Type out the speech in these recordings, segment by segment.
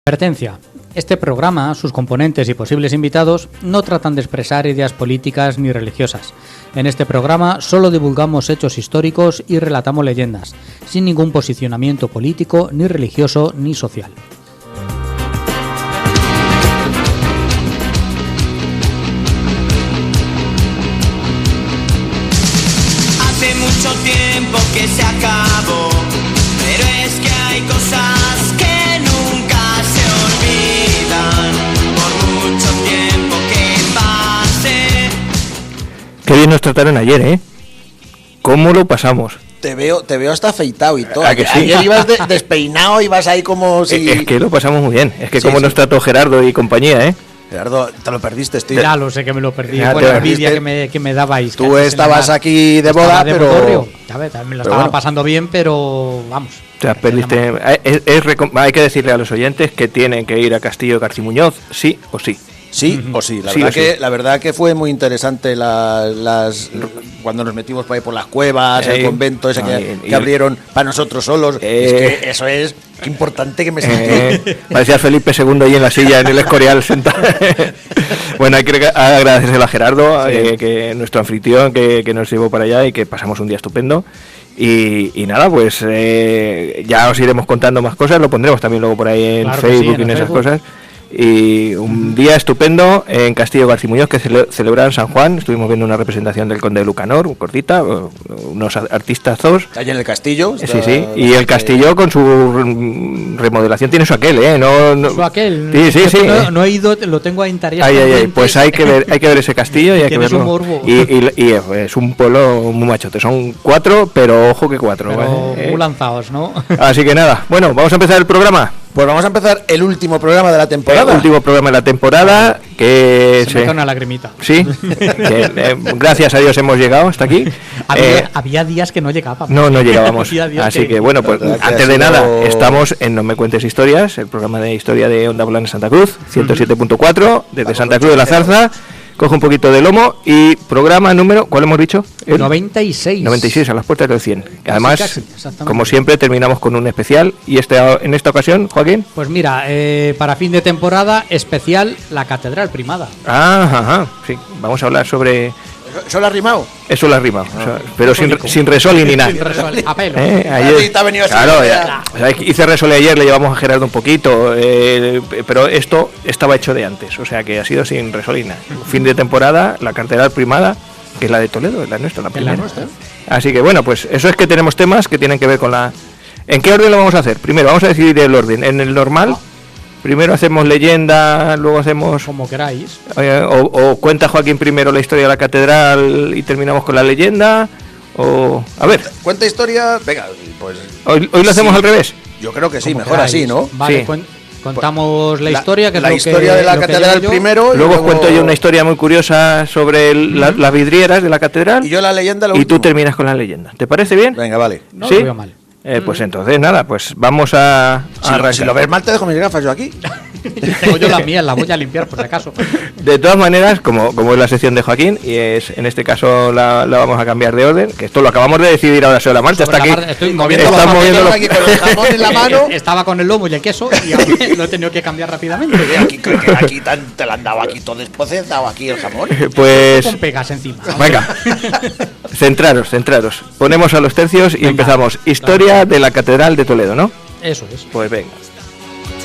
Advertencia. Este programa, sus componentes y posibles invitados no tratan de expresar ideas políticas ni religiosas. En este programa solo divulgamos hechos históricos y relatamos leyendas, sin ningún posicionamiento político, ni religioso, ni social. Hace mucho tiempo que se acabó, pero es que hay cosas que nunca se olvidan, por mucho tiempo que pase. Qué bien nos trataron ayer, ¿eh? ¿Cómo lo pasamos? Te veo hasta afeitado y todo. ¿A que sí? Ayer ibas despeinado, ibas ahí como si... Es que lo pasamos muy bien. Es que Sí, como sí. nos trató Gerardo y compañía, ¿eh? Gerardo, te lo perdiste, tío. Ya lo sé que me lo perdí Ya por te la perdiste. envidia que me dabais. Tú casi en estabas la- aquí de boda, estaba de pero... bodorrio. Ya ves, también me lo pero estaba bueno. pasando bien, pero vamos. O sea, perdiste. Hay que decirle a los oyentes que tienen que ir a Castillo García Muñoz, sí o sí. Sí o sí, Sí o sí. la verdad que fue muy interesante cuando nos metimos por ahí por las cuevas, el convento ese que abrieron para nosotros solos. Es que eso es, qué importante que me sentí. Parecía Felipe II ahí en la silla, en el Escorial, sentado. Bueno, hay que agradecerle a Gerardo, que nuestro anfitrión, que nos llevó para allá y que pasamos un día estupendo. Y nada, pues ya os iremos contando más cosas, lo pondremos también luego por ahí en Claro que sí, Facebook en y en el esas Facebook. cosas. Y un día estupendo en Castillo García Muñoz, que celebraron San Juan. Estuvimos viendo una representación del Conde de Lucanor, cortita, unos artistazos. Allá en el castillo. Sí. Y el castillo con su remodelación tiene su aquel, ¿eh? No. Su aquel. Sí. No he ido, lo tengo ahí en tareas. Ay, pendientes. pues hay que ver ese castillo y hay que Tienes verlo. un morbo. Y es un pueblo muy machote. Son 4, pero ojo que 4. Pero muy lanzados, ¿no? Así que nada, bueno, vamos a empezar el programa. Pues vamos a empezar el último programa de la temporada. El último programa de la temporada, que Se me cae una lagrimita. sí, que, gracias a Dios hemos llegado hasta aquí. Había días que no llegábamos. No llegábamos. Había días Así que- que bueno, pues La verdad que antes ha de sido- nada, estamos en No Me Cuentes Historias, el programa de historia de Onda Plana Santa Cruz, 107.4, desde Santa Cruz de la Zarza. Coge un poquito de lomo y programa número, ¿cuál hemos dicho? El 96. 96, a las puertas del 100. Que además, casi, exactamente. como siempre, terminamos con un especial. Y en esta ocasión, Joaquín. Pues mira, para fin de temporada, especial la Catedral Primada. Ajá, sí. Vamos a hablar sobre... ¿Eso lo ha rimado? Eso la rima, o sea, pero sin resol ni nada. Sin resol- a pelo. Ayer te ha venido así, claro, ya. o sea, hice resole ayer, le llevamos a Gerardo un poquito, pero esto estaba hecho de antes, o sea que ha sido sin resolina. Fin de temporada, la Catedral Primada, que es la de Toledo, es la nuestra, la Es la primera. nuestra. Así que bueno, pues eso es que tenemos temas que tienen que ver con la... ¿En qué orden lo vamos a hacer? Primero, vamos a decidir el orden. En el normal, primero hacemos leyenda, luego hacemos... Como queráis. O cuenta Joaquín primero la historia de la catedral y terminamos con la leyenda, o... A ver, Cuenta historia. Venga, pues hoy lo hacemos Sí. al revés. yo creo que sí, Como mejor queráis. así, ¿no? Vale, Sí. contamos la historia, que es la lo historia que, de la lo que catedral digo yo. primero. Luego os cuento yo una historia muy curiosa sobre las vidrieras de la catedral Y yo la leyenda lo y tú último. terminas con la leyenda. ¿Te parece bien? Venga, vale. No ¿Sí? lo veo mal. Pues entonces nada, pues vamos a arrancar. Si lo ves mal, te dejo mis gafas yo aquí. Tengo yo las mías, las voy a limpiar por si acaso. De todas maneras, como es la sección de Joaquín, y es en este caso la vamos a cambiar de orden, que esto lo acabamos de decidir ahora sobre la marcha. Sobre Está la aquí. marcha, estoy moviendo Está los moviendo los- aquí con el jamón en la mano. Estaba con el lomo y el queso y ahora lo he tenido que cambiar rápidamente. Aquí te la han dado aquí todo después, he dado aquí el jamón. Pues Con pegas encima. venga, centraros. Ponemos a los tercios y Venga. empezamos. Historia de la Catedral de Toledo, ¿no? Eso es. Pues venga.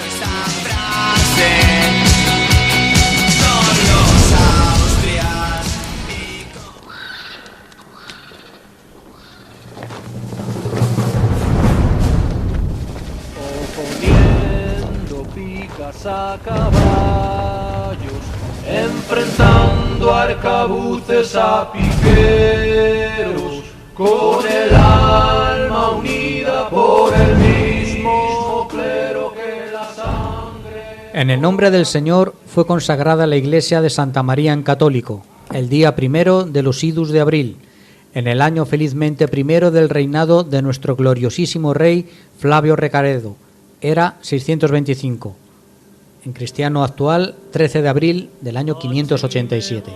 Esa frase con los austrias. Oponiendo picas a caballos, enfrentando arcabuces a piqueros, con el alma unida por el mismo clero que la sangre. En el nombre del Señor fue consagrada la iglesia de Santa María en Católico, el día 1 de los idus de abril, en el año felizmente 1 del reinado de nuestro gloriosísimo rey Flavio Recaredo, era 625. En cristiano actual, 13 de abril del año 587.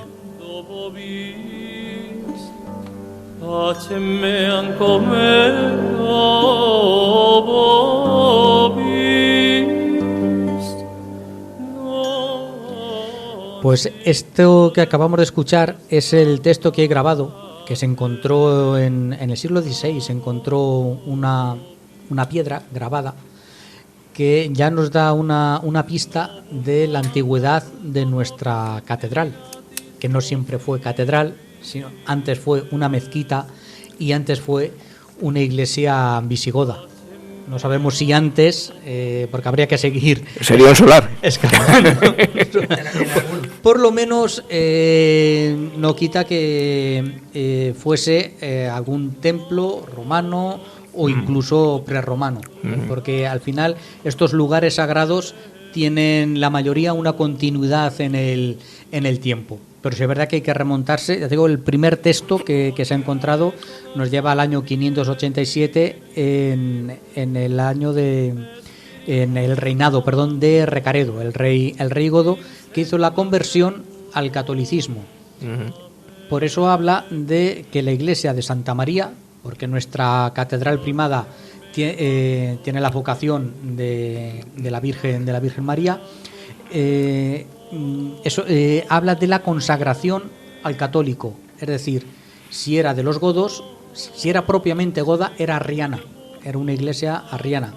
Pues esto que acabamos de escuchar es el texto que he grabado, que se encontró en el siglo XVI, se encontró una piedra grabada que ya nos da una pista de la antigüedad de nuestra catedral, que no siempre fue catedral, sino antes fue una mezquita y antes fue una iglesia visigoda. No sabemos si antes, porque habría que seguir. Sería un solar. Por lo menos no quita que fuese algún templo romano o incluso prerromano, porque al final estos lugares sagrados tienen la mayoría una continuidad en el tiempo. Pero sí es verdad que hay que remontarse. Ya digo, el primer texto que se ha encontrado nos lleva al año 587 en el reinado, de Recaredo, el rey godo, que hizo la conversión al catolicismo. Por eso habla de que la iglesia de Santa María, porque nuestra catedral primada tiene la vocación de la Virgen María, habla de la consagración al católico, es decir, si era de los godos, si era propiamente goda, era arriana, era una iglesia arriana.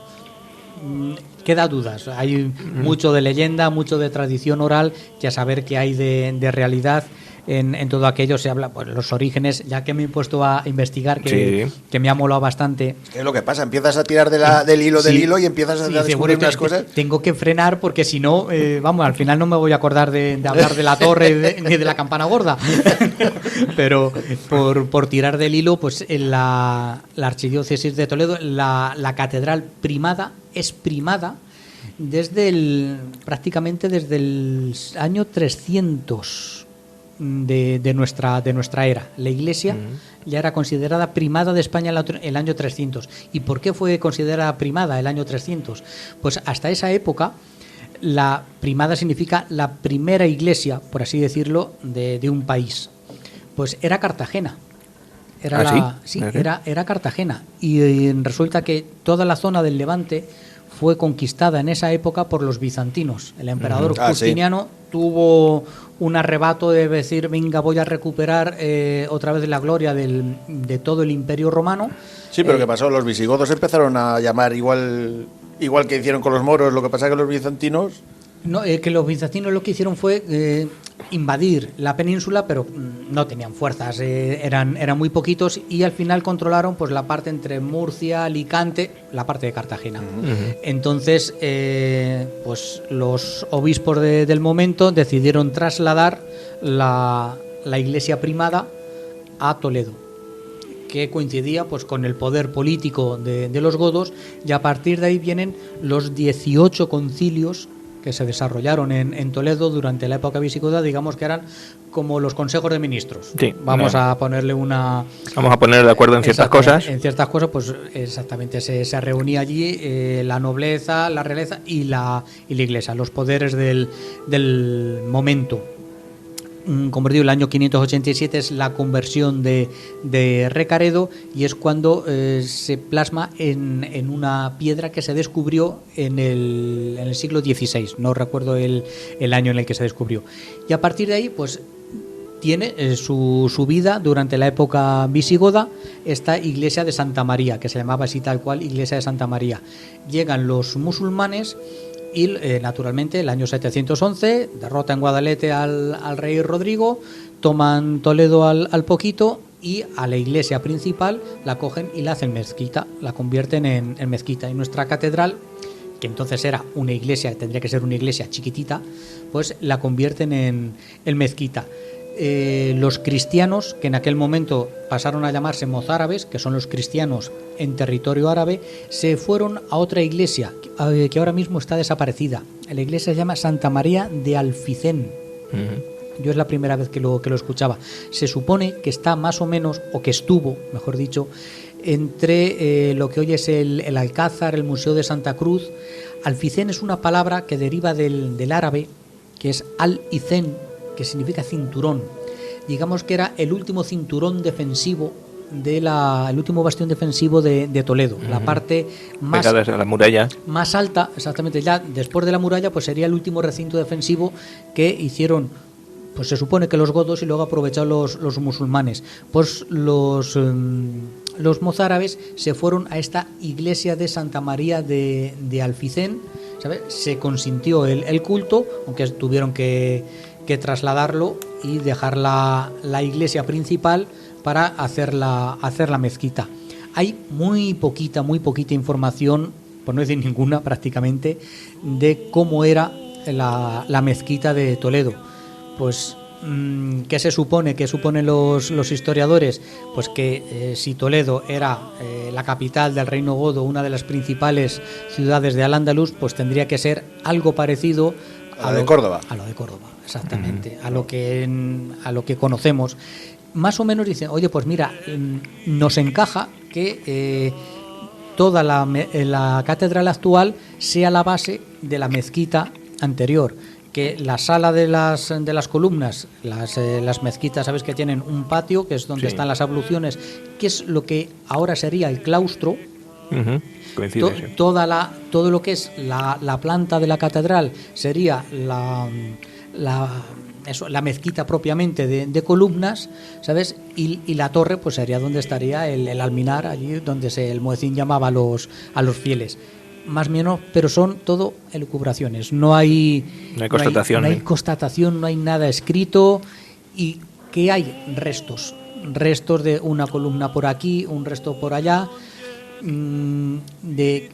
Queda dudas, hay mucho de leyenda, mucho de tradición oral, que a saber qué hay de realidad en todo aquello. Se habla, pues, los orígenes, ya que me he puesto a investigar, que me ha molado bastante. Es lo que pasa, empiezas a tirar del hilo y empiezas a descubrir unas cosas. Tengo que frenar porque si no, al final no me voy a acordar de hablar de la torre ni de la campana gorda. Pero por tirar del hilo, pues en la archidiócesis de Toledo, la catedral primada es primada prácticamente desde el año 300 de nuestra era. La iglesia ya era considerada primada de España el año 300. ¿Y por qué fue considerada primada el año 300? Pues hasta esa época la primada significa la primera iglesia, por así decirlo, de un país. Pues era Cartagena. Era Cartagena. Y resulta que toda la zona del Levante fue conquistada en esa época por los bizantinos. El emperador Justiniano tuvo un arrebato de decir, venga, voy a recuperar otra vez la gloria de todo el imperio romano. Sí, pero ¿qué pasó? Los visigodos empezaron a llamar igual que hicieron con los moros, lo que pasa que los bizantinos... No, que los bizantinos lo que hicieron fue invadir la península, pero no tenían fuerzas, eran muy poquitos, y al final controlaron pues la parte entre Murcia, Alicante, la parte de Cartagena. Entonces, pues los obispos del momento decidieron trasladar la iglesia primada a Toledo, que coincidía pues con el poder político de los godos, y a partir de ahí vienen los 18 concilios que se desarrollaron en Toledo durante la época visigoda, digamos que eran como los consejos de ministros. Sí, vamos a ponerle Vamos a poner de acuerdo en ciertas cosas. En ciertas cosas, pues exactamente se reunía allí la nobleza, la realeza y la iglesia, los poderes del momento. Como os digo, el año 587 es la conversión de Recaredo, y es cuando se plasma en una piedra que se descubrió en el siglo XVI. No recuerdo el año en el que se descubrió. Y a partir de ahí, pues tiene su vida durante la época visigoda esta iglesia de Santa María, que se llamaba así tal cual, iglesia de Santa María. Llegan los musulmanes y naturalmente el año 711 derrotan en Guadalete al rey Rodrigo, toman Toledo al poquito, y a la iglesia principal la cogen y la hacen mezquita, la convierten en mezquita. Y nuestra catedral, que entonces era una iglesia, tendría que ser una iglesia chiquitita, pues la convierten en mezquita. Los cristianos, que en aquel momento pasaron a llamarse mozárabes, que son los cristianos en territorio árabe, se fueron a otra iglesia que ahora mismo está desaparecida. La iglesia se llama Santa María de Alficén. Yo es la primera vez que lo escuchaba. Se supone que está más o menos, o que estuvo, mejor dicho, entre lo que hoy es el Alcázar, el Museo de Santa Cruz. Alficén es una palabra que deriva del árabe, que es al-icén, que significa cinturón. Digamos que era el último cinturón defensivo el último bastión defensivo de Toledo, la parte más la muralla más alta, exactamente. Ya después de la muralla, pues sería el último recinto defensivo que hicieron pues se supone que los godos y luego aprovecharon los musulmanes. Pues los mozárabes se fueron a esta iglesia de Santa María de Alfisén, ¿sabes? Se consintió el culto, aunque tuvieron que trasladarlo y dejar la iglesia principal para hacer la mezquita. Hay muy poquita información, por no decir ninguna prácticamente, de cómo era la mezquita de Toledo. Pues, ¿qué se supone? ¿Qué suponen los historiadores? Pues que si Toledo era la capital del reino godo, una de las principales ciudades de Al-Ándalus, pues tendría que ser algo parecido a lo de Córdoba. A lo de Córdoba, exactamente, a lo que conocemos. Más o menos dicen, oye, pues mira, nos encaja que toda la catedral actual sea la base de la mezquita anterior, que la sala de las columnas, las mezquitas, sabes que tienen un patio, que es donde están las abluciones, que es lo que ahora sería el claustro. Coincide, sí. Todo lo que es la planta de la catedral sería la mezquita propiamente de columnas, ¿sabes? Y la torre pues sería donde estaría el alminar, allí donde el muecín llamaba a los fieles. Más o menos, pero son todo elucubraciones. No hay constatación. No hay constatación, no hay nada escrito. Y que hay restos de una columna por aquí, un resto por allá, de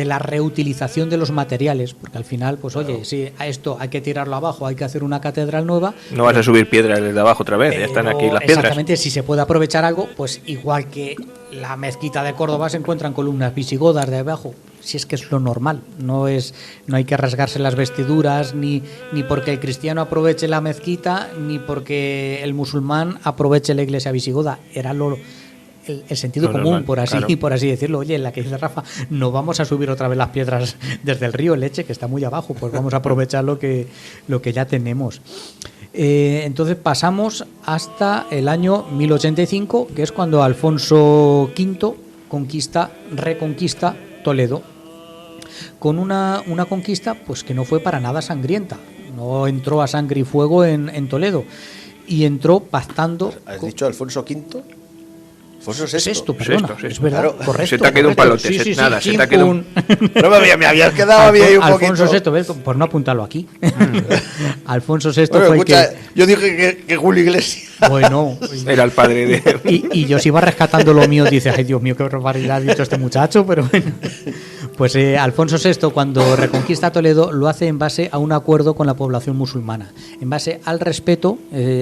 la reutilización de los materiales, porque al final, pues oye, si a esto hay que tirarlo abajo, hay que hacer una catedral nueva. No vas a subir piedras desde abajo otra vez, ya están aquí las piedras. Exactamente, si se puede aprovechar algo, pues igual que la mezquita de Córdoba se encuentran columnas visigodas de abajo, si es que es lo normal, no hay que rasgarse las vestiduras, ni porque el cristiano aproveche la mezquita, ni porque el musulmán aproveche la iglesia visigoda, era el sentido común, normal, por así decirlo. Oye, en la que dice Rafa, no vamos a subir otra vez las piedras desde el río Leche, que está muy abajo, pues vamos a aprovechar lo que ya tenemos. Entonces pasamos hasta el año 1085, que es cuando Alfonso V reconquista Toledo, con una conquista pues que no fue para nada sangrienta, no entró a sangre y fuego en Toledo, y entró pactando. ¿Has dicho Alfonso V? Alfonso VI. Sexto, perdona, Sexto. es verdad, Claro. correcto. Se te ha quedado un palote, Sí, nada, sí, se te ha quedado un... No me habías quedado ahí un poquito. Alfonso VI, ¿ves? Por no apuntarlo aquí. Alfonso VI bueno, fue escucha, el que... Yo dije que Julio Iglesias. Bueno, era el padre de... y yo si iba rescatando lo mío, dice, ay Dios mío, qué barbaridad ha dicho este muchacho, pero bueno. Pues Alfonso VI, cuando reconquista Toledo, lo hace en base a un acuerdo con la población musulmana, en base al respeto.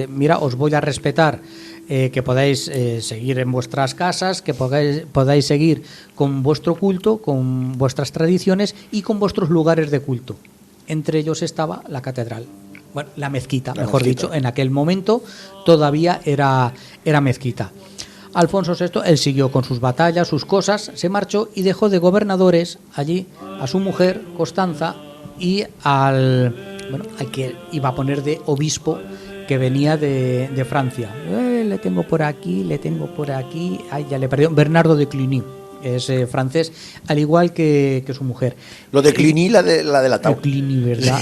Mira, os voy a respetar, que podáis seguir en vuestras casas, que podáis seguir con vuestro culto, con vuestras tradiciones y con vuestros lugares de culto. Entre ellos estaba la catedral. Bueno, la mezquita, mejor dicho, en aquel momento todavía era mezquita. Alfonso VI, él siguió con sus batallas, sus cosas, se marchó y dejó de gobernadores allí a su mujer, Constanza, y al que iba a poner de obispo, que venía de Francia. Le tengo por aquí, ay, ya le perdió, Bernardo de Cluny. Es francés, al igual que su mujer. Lo de Cluny, la de la tabla. Cluny, ¿verdad?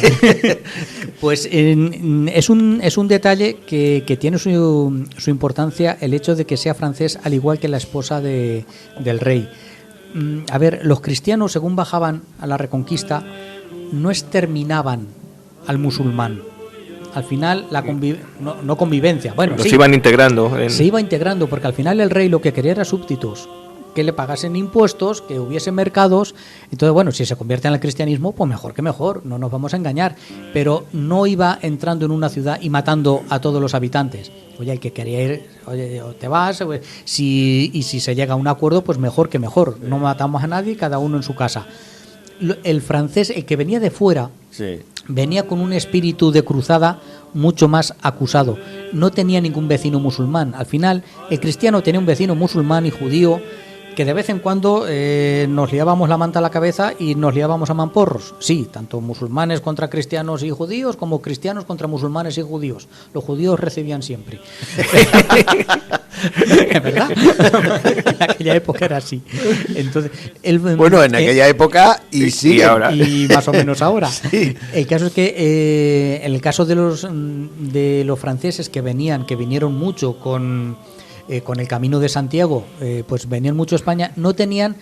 Pues es un detalle que tiene su importancia, el hecho de que sea francés, al igual que la esposa del rey. A ver, los cristianos, según bajaban a la Reconquista, no exterminaban al musulmán. Al final, no convivencia. Bueno, los iban integrando. Se iba integrando, porque al final el rey lo que quería era súbditos, que le pagasen impuestos, que hubiese mercados. Entonces, bueno, si se convierte en el cristianismo, pues mejor que mejor, no nos vamos a engañar. Pero no iba entrando en una ciudad y matando a todos los habitantes. Oye, el que quería ir, oye, te vas, si se llega a un acuerdo, pues mejor que mejor. No matamos a nadie, cada uno en su casa. El francés, el que venía de fuera, sí, venía con un espíritu de cruzada mucho más acusado. No tenía ningún vecino musulmán. Al final, el cristiano tenía un vecino musulmán y judío Que de vez en cuando nos liábamos la manta a la cabeza y nos liábamos a mamporros. Sí, tanto musulmanes contra cristianos y judíos como cristianos contra musulmanes y judíos. Los judíos recibían siempre. ¿Verdad? En aquella época era así. Entonces, bueno, en aquella época y sí ahora. Y más o menos ahora. Sí. El caso es que en el caso de los franceses que vinieron mucho con el Camino de Santiago, pues venían mucho a España, no tenían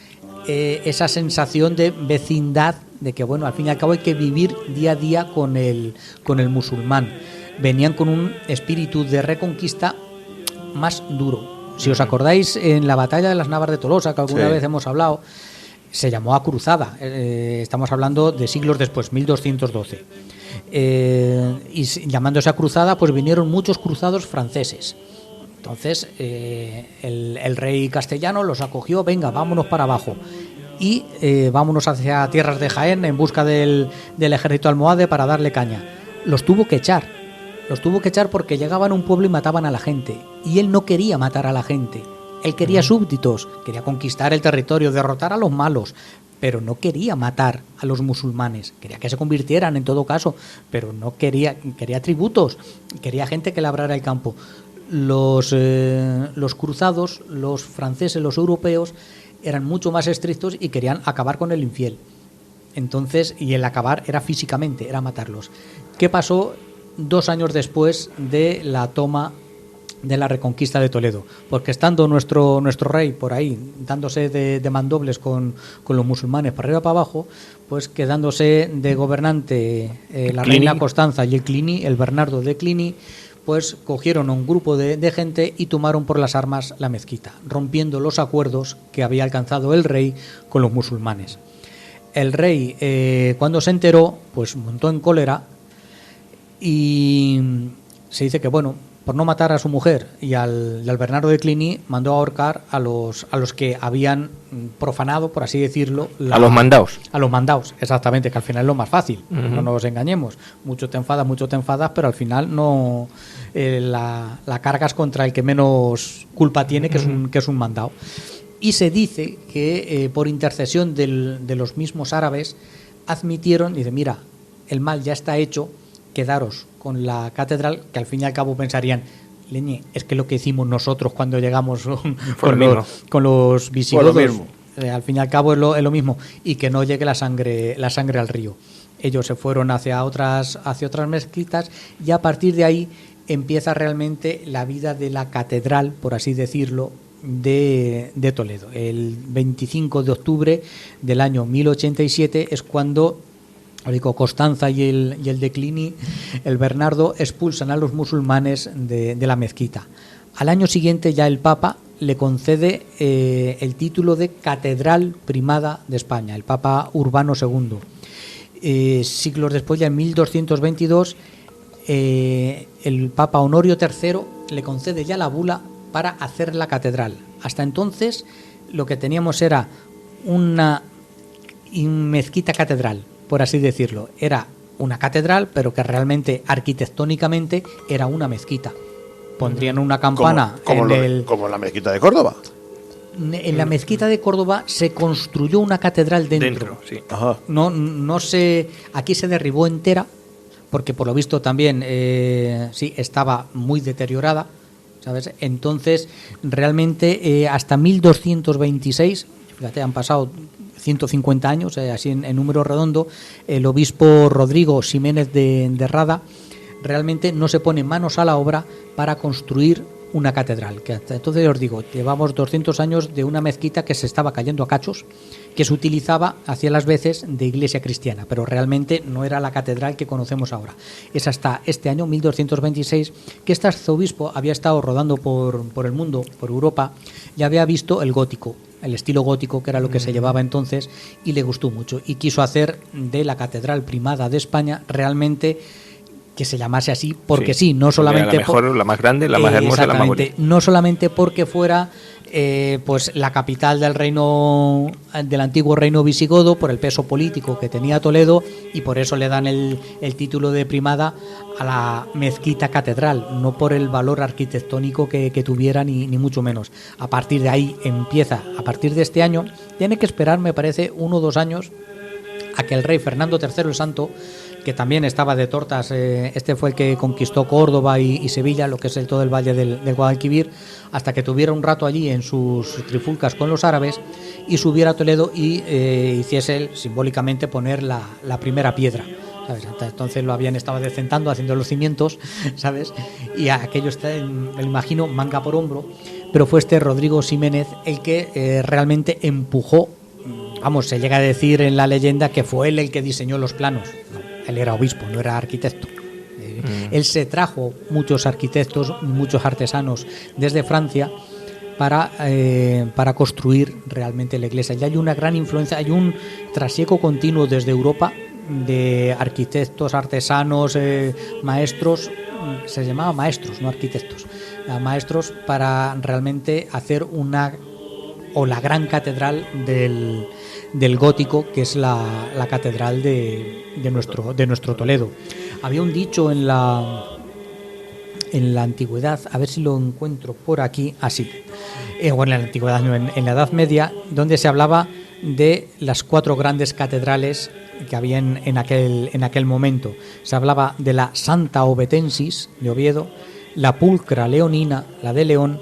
esa sensación de vecindad, de que bueno, al fin y al cabo hay que vivir día a día con el musulmán. Venían con un espíritu de reconquista más duro. Si os acordáis, en la batalla de las Navas de Tolosa, que alguna vez hemos hablado, se llamó a cruzada. Estamos hablando de siglos después, 1212. Y llamándose a cruzada, pues vinieron muchos cruzados franceses. Entonces el rey castellano los acogió, venga, vámonos para abajo y vámonos hacia tierras de Jaén en busca del ejército almohade para darle caña. Los tuvo que echar porque llegaban a un pueblo y mataban a la gente, y él no quería matar a la gente, él quería súbditos, quería conquistar el territorio, derrotar a los malos, pero no quería matar a los musulmanes, quería que se convirtieran en todo caso, pero no quería tributos, quería gente que labrara el campo. Los cruzados, los franceses, los europeos, eran mucho más estrictos y querían acabar con el infiel. Entonces, y el acabar era físicamente, era matarlos. ¿Qué pasó 2 años después de la toma de la reconquista de Toledo? Porque estando nuestro rey por ahí, dándose de mandobles con los musulmanes para arriba para abajo, pues quedándose de gobernante la reina Constanza y el Bernardo de Cluny, pues cogieron a un grupo de gente y tomaron por las armas la mezquita, rompiendo los acuerdos que había alcanzado el rey con los musulmanes. El rey, cuando se enteró, pues montó en cólera y se dice que, bueno, por no matar a su mujer y al Bernardo de Cluny, mandó a ahorcar a los que habían profanado, por así decirlo, a los mandados. A los mandados, exactamente, que al final es lo más fácil. No nos engañemos. Mucho te enfadas, pero al final no la cargas contra el que menos culpa tiene, que es un mandado. Y se dice que por intercesión de los mismos árabes admitieron, dice, mira, el mal ya está hecho, quedaros con la catedral, que al fin y al cabo pensarían, leñe, es que lo que hicimos nosotros cuando llegamos con los visigodos, al fin y al cabo es lo mismo, y que no llegue la sangre al río. Ellos se fueron hacia otras mezquitas, y a partir de ahí empieza realmente la vida de la catedral, por así decirlo, de Toledo. El 25 de octubre del año 1087 es cuando Constanza y el de Cluny, el Bernardo, expulsan a los musulmanes de la mezquita. Al año siguiente ya el Papa le concede el título de Catedral Primada de España, el Papa Urbano II. Siglos después, ya en 1222, el Papa Honorio III le concede ya la bula para hacer la catedral. Hasta entonces lo que teníamos era una mezquita catedral, por así decirlo. Era una catedral, pero que realmente arquitectónicamente era una mezquita. Pondrían una campana como la mezquita de Córdoba. En la mezquita de Córdoba se construyó una catedral dentro. Sí. Ajá. Aquí se derribó entera, porque por lo visto también estaba muy deteriorada, ¿sabes? Entonces realmente hasta 1226, fíjate, han pasado 150 años, así en número redondo, el obispo Rodrigo Ximénez de Rada realmente no se pone manos a la obra para construir una catedral. Que hasta entonces os digo, llevamos 200 años de una mezquita que se estaba cayendo a cachos, que se utilizaba hacia las veces de iglesia cristiana, pero realmente no era la catedral que conocemos ahora. Es hasta este año, 1226, que este arzobispo había estado rodando por el mundo, por Europa, y había visto el gótico, el estilo gótico, que era lo que se llevaba entonces, y le gustó mucho, y quiso hacer de la Catedral Primada de España realmente que se llamase así, porque sí, no solamente la mejor, la más grande, la más hermosa, la más bonita. No solamente porque fuera pues la capital del antiguo reino visigodo, por el peso político que tenía Toledo, y por eso le dan el título de primada a la mezquita catedral, no por el valor arquitectónico que tuviera, ni mucho menos. A partir de ahí empieza, a partir de este año, tiene que esperar, me parece, 1 o 2 años a que el rey Fernando III el Santo, que también estaba de tortas, este fue el que conquistó Córdoba y Sevilla, lo que es todo el valle del Guadalquivir, hasta que tuviera un rato allí en sus trifulcas con los árabes y subiera a Toledo y hiciese él simbólicamente poner la primera piedra, ¿sabes? Hasta entonces lo habían estado decentando, haciendo los cimientos, ¿sabes? Y aquello está, me lo imagino, manga por hombro, pero fue este Rodrigo Ximénez el que realmente empujó. Vamos, se llega a decir en la leyenda que fue él el que diseñó los planos. No, él era obispo, no era arquitecto. Él se trajo muchos arquitectos, muchos artesanos desde Francia para construir realmente la iglesia. Y hay una gran influencia, hay un trasiego continuo desde Europa de arquitectos, artesanos, maestros. Se llamaba maestros, no arquitectos. Maestros para realmente hacer la gran catedral del gótico, que es la catedral de nuestro Toledo. Había un dicho en la antigüedad, a ver si lo encuentro por aquí, así. Bueno, en la antigüedad, no, en la Edad Media, donde se hablaba de las 4 grandes catedrales que había en aquel momento. Se hablaba de la Santa Ovetensis de Oviedo, la Pulcra Leonina, la de León,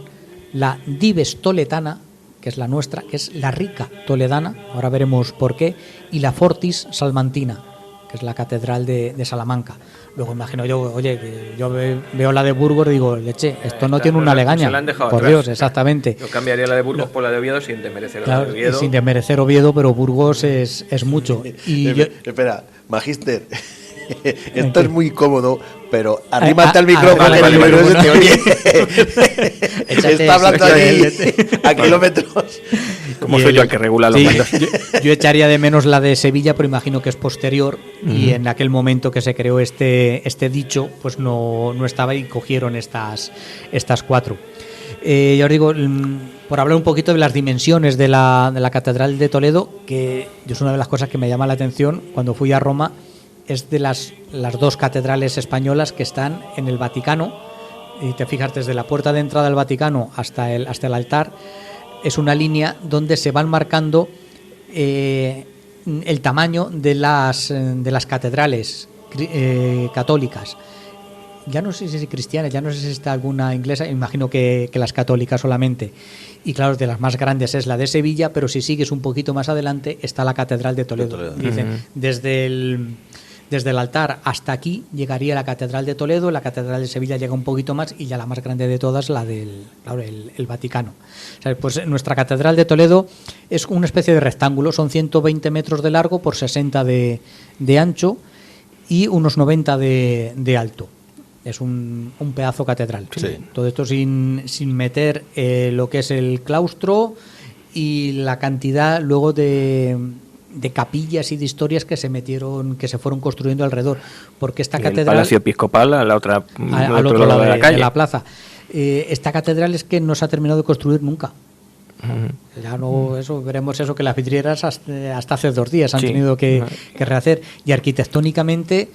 la Dives Toledana, que es la nuestra, que es la rica toledana, ahora veremos por qué, y la Fortis Salmantina, que es la catedral de Salamanca. Luego imagino yo, oye, que yo veo la de Burgos y digo, leche, esto no tiene una legaña, por atrás. Dios, exactamente. Yo cambiaría la de Burgos por la de Oviedo sin desmerecer la de Oviedo. Sin desmerecer Oviedo, pero Burgos es mucho. Y espera, Magíster, esto es muy cómodo, pero arrímate al micrófono que el número se te oye. Está hablando a kilómetros. Como soy yo el que regula los mandos. Yo echaría de menos la de Sevilla, pero imagino que es posterior, y en aquel momento que se creó este dicho, pues no estaba, y cogieron estas 4. Yo os digo, por hablar un poquito de las dimensiones de la Catedral de Toledo, que es una de las cosas que me llama la atención cuando fui a Roma, es de las 2 catedrales españolas que están en el Vaticano. Y te fijas, desde la puerta de entrada del Vaticano hasta el altar, es una línea donde se van marcando el tamaño de las catedrales católicas. Ya no sé si es cristiana, ya no sé si está alguna inglesa, imagino que las católicas solamente. Y claro, de las más grandes es la de Sevilla, pero si sigues un poquito más adelante está la Catedral de Toledo. Dicen, desde el altar hasta aquí llegaría la Catedral de Toledo, la Catedral de Sevilla llega un poquito más, y ya la más grande de todas, la del el Vaticano. O sea, pues nuestra Catedral de Toledo es una especie de rectángulo, son 120 metros de largo por 60 de ancho y unos 90 de alto. Es un pedazo catedral. Sí. Todo esto sin meter lo que es el claustro y la cantidad luego de capillas y de historias que se fueron construyendo alrededor, porque esta catedral, el Palacio Episcopal al otro lado de la calle, de la plaza, esta catedral es que no se ha terminado de construir nunca. Ya no, eso veremos, eso que las vidrieras hasta hace 2 días han tenido que rehacer, y arquitectónicamente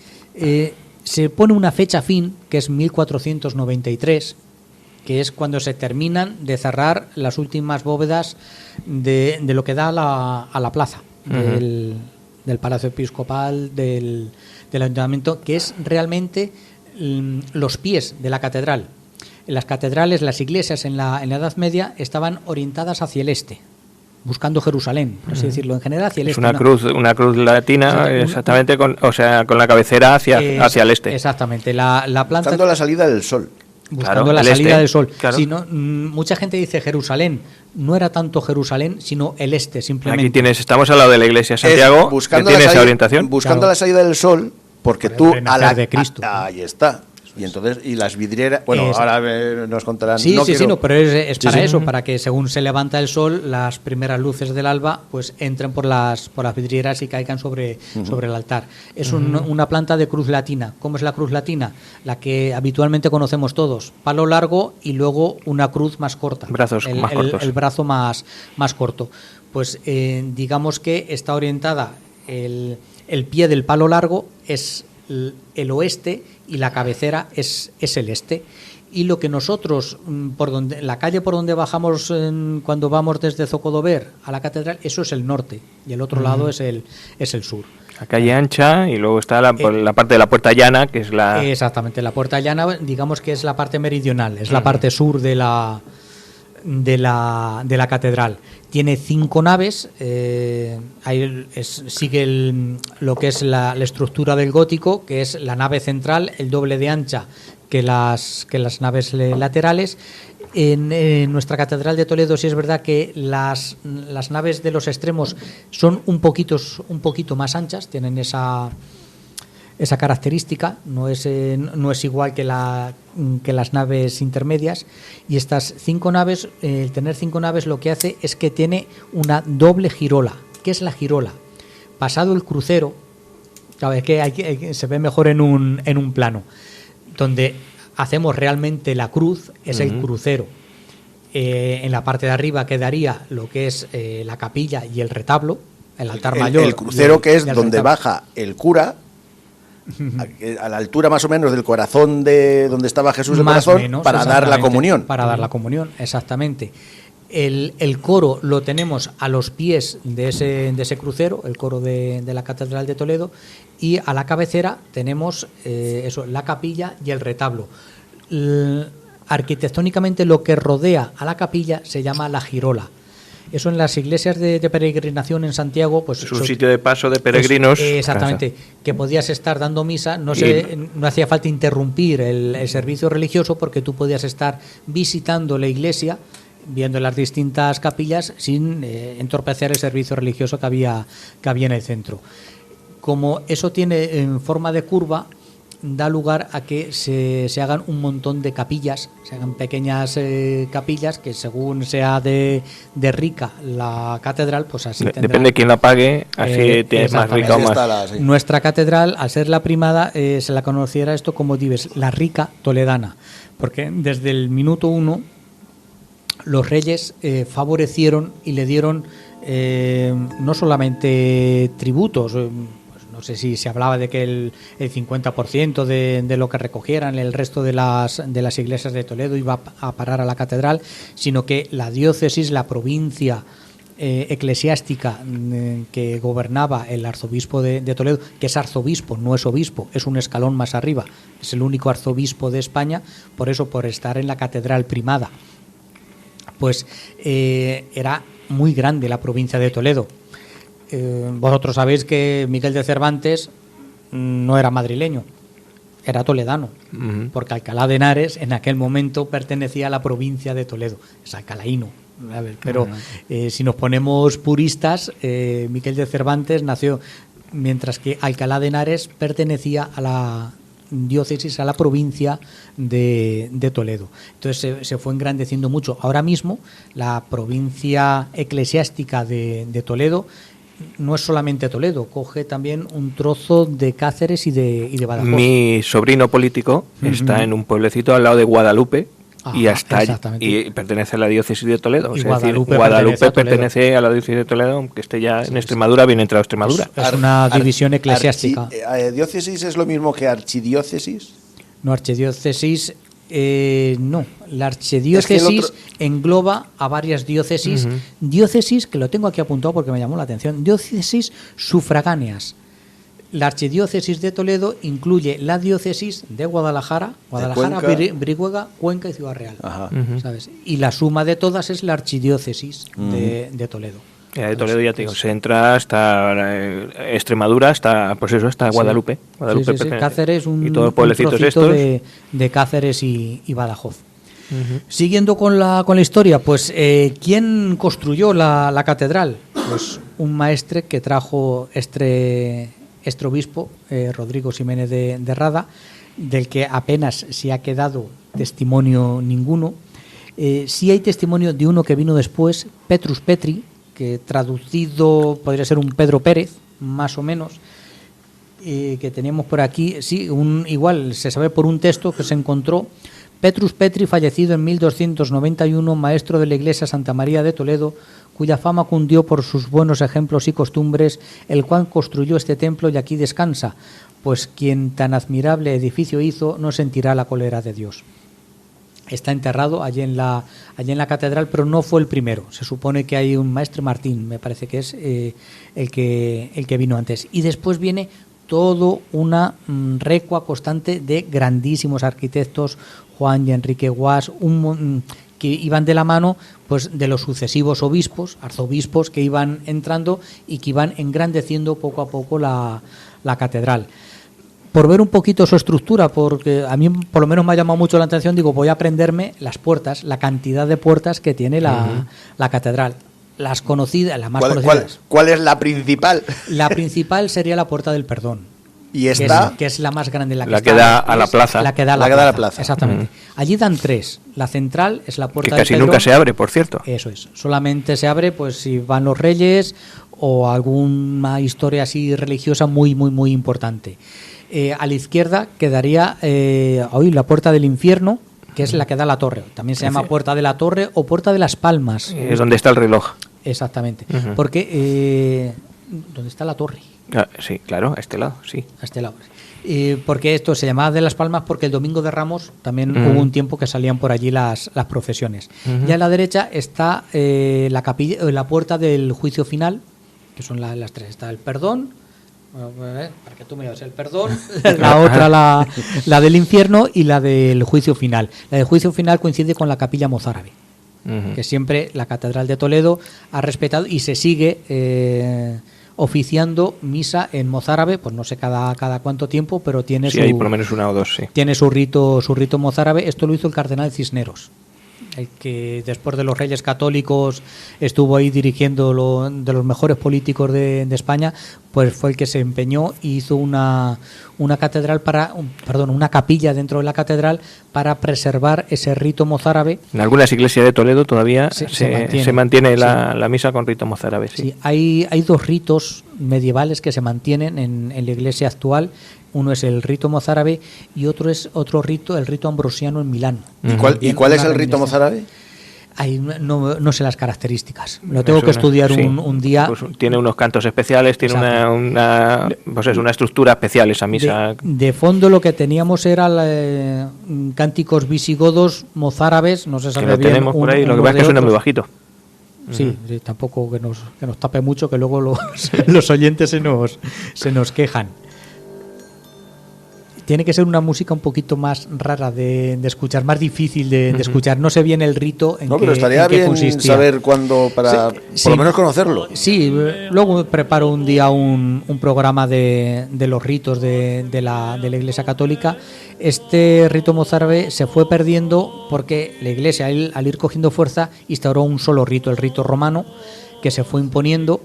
se pone una fecha fin, que es 1493, que es cuando se terminan de cerrar las últimas bóvedas de lo que da a la plaza del Palacio Episcopal, del Ayuntamiento, que es realmente los pies de la catedral. Las catedrales, las iglesias en la Edad Media estaban orientadas hacia el este, buscando Jerusalén, por así decirlo, en general hacia el este. Una cruz latina, exactamente, con la cabecera hacia el este. Exactamente, la planta. Buscando la salida del sol. Buscando la salida del sol. Claro. Si no, mucha gente dice Jerusalén. No era tanto Jerusalén, sino el este, simplemente. Aquí estamos al lado de la iglesia de Santiago, que tiene esa orientación. Buscando la salida del sol, porque tú a la de Cristo. Ahí está. Y entonces, y las vidrieras, bueno, ahora nos contarán. Sí, pero es para eso, para que según se levanta el sol, las primeras luces del alba pues entren por las vidrieras y caigan sobre el altar. Es una planta de cruz latina. ¿Cómo es la cruz latina? La que habitualmente conocemos todos, palo largo y luego una cruz más corta. Brazos más cortos. El brazo más corto. Pues digamos que está orientada, el pie del palo largo es el oeste y la cabecera es el este. Y lo que nosotros, la calle por donde bajamos cuando vamos desde Zocodover a la catedral, eso es el norte, y el otro lado es el sur. La calle ancha, y luego está la parte de la Puerta Llana, que es la... Exactamente, la Puerta Llana, digamos que es la parte meridional, es la parte sur de la catedral. Tiene 5 naves, sigue lo que es la estructura del gótico, que es la nave central, el doble de ancha que las naves laterales. En nuestra catedral de Toledo sí es verdad que las naves de los extremos son un poquito más anchas, tienen esa característica, no es igual que las naves intermedias. Y estas 5 naves, el tener 5 naves lo que hace es que tiene una doble girola. ¿Qué es la girola? Pasado el crucero, sabes que se ve mejor en un plano, donde hacemos realmente la cruz, es el crucero. En la parte de arriba quedaría lo que es la capilla y el retablo, el altar mayor. El crucero, que es donde baja el cura, a la altura más o menos del corazón de donde estaba Jesús del corazón, para dar la comunión. Para dar la comunión, exactamente. El coro lo tenemos a los pies de ese crucero, el coro de la Catedral de Toledo, y a la cabecera tenemos la capilla y el retablo. Arquitectónicamente lo que rodea a la capilla se llama la girola. Eso en las iglesias de peregrinación en Santiago, pues es un sitio de paso de peregrinos. Exactamente, que podías estar dando misa, no hacía falta interrumpir el servicio religioso, porque tú podías estar visitando la iglesia, viendo las distintas capillas sin entorpecer el servicio religioso que había en el centro. Como eso tiene en forma de curva, da lugar a que se hagan un montón de capillas, se hagan pequeñas capillas que según sea de rica la catedral, pues así tendrá. Depende de quién la pague, así tiene más rica o más. Nuestra catedral, al ser la primada, se la conociera esto como dives, la rica toledana, porque desde el minuto 1 los reyes favorecieron y le dieron no solamente tributos, no sé si se hablaba de que el 50% de lo que recogieran el resto de las iglesias de Toledo iba a parar a la catedral, sino que la diócesis, la provincia eclesiástica que gobernaba el arzobispo de Toledo, que es arzobispo, no es obispo, es un escalón más arriba, es el único arzobispo de España, por estar en la catedral primada, pues era muy grande la provincia de Toledo. Vosotros sabéis que Miguel de Cervantes no era madrileño, era toledano, porque Alcalá de Henares en aquel momento pertenecía a la provincia de Toledo, es alcalaíno. Pero si nos ponemos puristas, Miguel de Cervantes nació, mientras que Alcalá de Henares pertenecía a la diócesis, a la provincia de Toledo. Entonces se fue engrandeciendo mucho. Ahora mismo la provincia eclesiástica de Toledo no es solamente Toledo, coge también un trozo de Cáceres y de Badajoz. Mi sobrino político está en un pueblecito al lado de Guadalupe, y pertenece a la diócesis de Toledo. Es decir, Guadalupe pertenece a la diócesis de Toledo, aunque esté ya en Extremadura, bien entrado a Extremadura. Es una división eclesiástica. ¿Diócesis es lo mismo que archidiócesis? No, archidiócesis... no, la archidiócesis engloba a varias diócesis, diócesis, que lo tengo aquí apuntado porque me llamó la atención, diócesis sufragáneas. La archidiócesis de Toledo incluye la diócesis de Guadalajara, Brihuega, Cuenca y Ciudad Real. ¿Sabes? Y la suma de todas es la archidiócesis de Toledo. De Toledo, ya te digo, se entra hasta Extremadura, hasta Guadalupe. Guadalupe Cáceres, y todos los pueblecitos estos de Cáceres y Badajoz. Siguiendo con la historia, pues ¿quién construyó la catedral? Pues un maestre que trajo este obispo, Rodrigo Ximénez de Rada, del que apenas se ha quedado testimonio ninguno. Sí hay testimonio de uno que vino después, Petrus Petri, que traducido podría ser un Pedro Pérez, más o menos, que teníamos por aquí. Sí, igual se sabe por un texto que se encontró. Petrus Petri, fallecido en 1291, maestro de la iglesia Santa María de Toledo, cuya fama cundió por sus buenos ejemplos y costumbres, el cual construyó este templo y aquí descansa, pues quien tan admirable edificio hizo no sentirá la cólera de Dios. Está enterrado allí en la catedral, pero no fue el primero. Se supone que hay un maestre Martín, me parece que es el que vino antes. Y después viene todo una recua constante de grandísimos arquitectos, Juan y Enrique Guas, que iban de la mano pues de los sucesivos obispos, arzobispos que iban entrando y que iban engrandeciendo poco a poco la catedral. Por ver un poquito su estructura, porque a mí por lo menos me ha llamado mucho la atención, digo, voy a aprenderme las puertas, la cantidad de puertas que tiene la catedral. Las conocidas, las más conocidas. ¿Cuál es la principal? La principal sería la Puerta del Perdón. ¿Y esta? Que es la más grande. La que da a la plaza. La que da a la plaza. Exactamente. Allí dan tres. La central es la Puerta del Perdón. Que casi nunca se abre, por cierto. Eso es. Solamente se abre pues si van los reyes o alguna historia así religiosa muy, muy, muy importante. A la izquierda quedaría la Puerta del Infierno, que es la que da a la torre. También se llama Puerta de la Torre o Puerta de las Palmas. Es donde está el reloj. Exactamente. Porque ¿dónde está la torre? Sí, claro, a este lado, sí. A este lado. Porque esto se llamaba de las Palmas porque el Domingo de Ramos también hubo un tiempo que salían por allí las procesiones. Y a la derecha está la capilla, la Puerta del Juicio Final, que son las tres. Está el Perdón, para que tú me digas, el Perdón, la otra la del Infierno y la del Juicio Final. La del Juicio Final coincide con la capilla mozárabe, que siempre la Catedral de Toledo ha respetado y se sigue oficiando misa en mozárabe, pues no sé cada cuánto tiempo, pero tiene hay por lo menos una o dos, sí. Tiene su rito mozárabe. Esto lo hizo el cardenal Cisneros, el que después de los Reyes Católicos estuvo ahí dirigiendo de los mejores políticos de España, pues fue el que se empeñó y hizo una capilla dentro de la catedral para preservar ese rito mozárabe. En algunas iglesias de Toledo todavía se mantiene la misa con rito mozárabe. Sí. Hay dos ritos medievales que se mantienen en la iglesia actual. Uno es el rito mozárabe y otro rito, el rito ambrosiano en Milán. ¿Y cuál es el rito mozárabe? No sé las características. Lo tengo que estudiar un día. Pues tiene unos cantos especiales, tiene una estructura especial esa misa. De fondo lo que teníamos era cánticos visigodos mozárabes, no se sabe bien. Que lo tenemos por ahí, lo que pasa es que suena muy bajito. Sí, tampoco que nos tape mucho, que luego los oyentes se nos quejan. Tiene que ser una música un poquito más rara de escuchar, más difícil de escuchar. No sé bien el rito en pero estaría bien consistía. Saber cuándo para por lo menos conocerlo. Sí, luego preparo un día un programa de los ritos de la Iglesia Católica. Este rito mozárabe se fue perdiendo porque la Iglesia, al ir cogiendo fuerza, instauró un solo rito, el rito romano, que se fue imponiendo.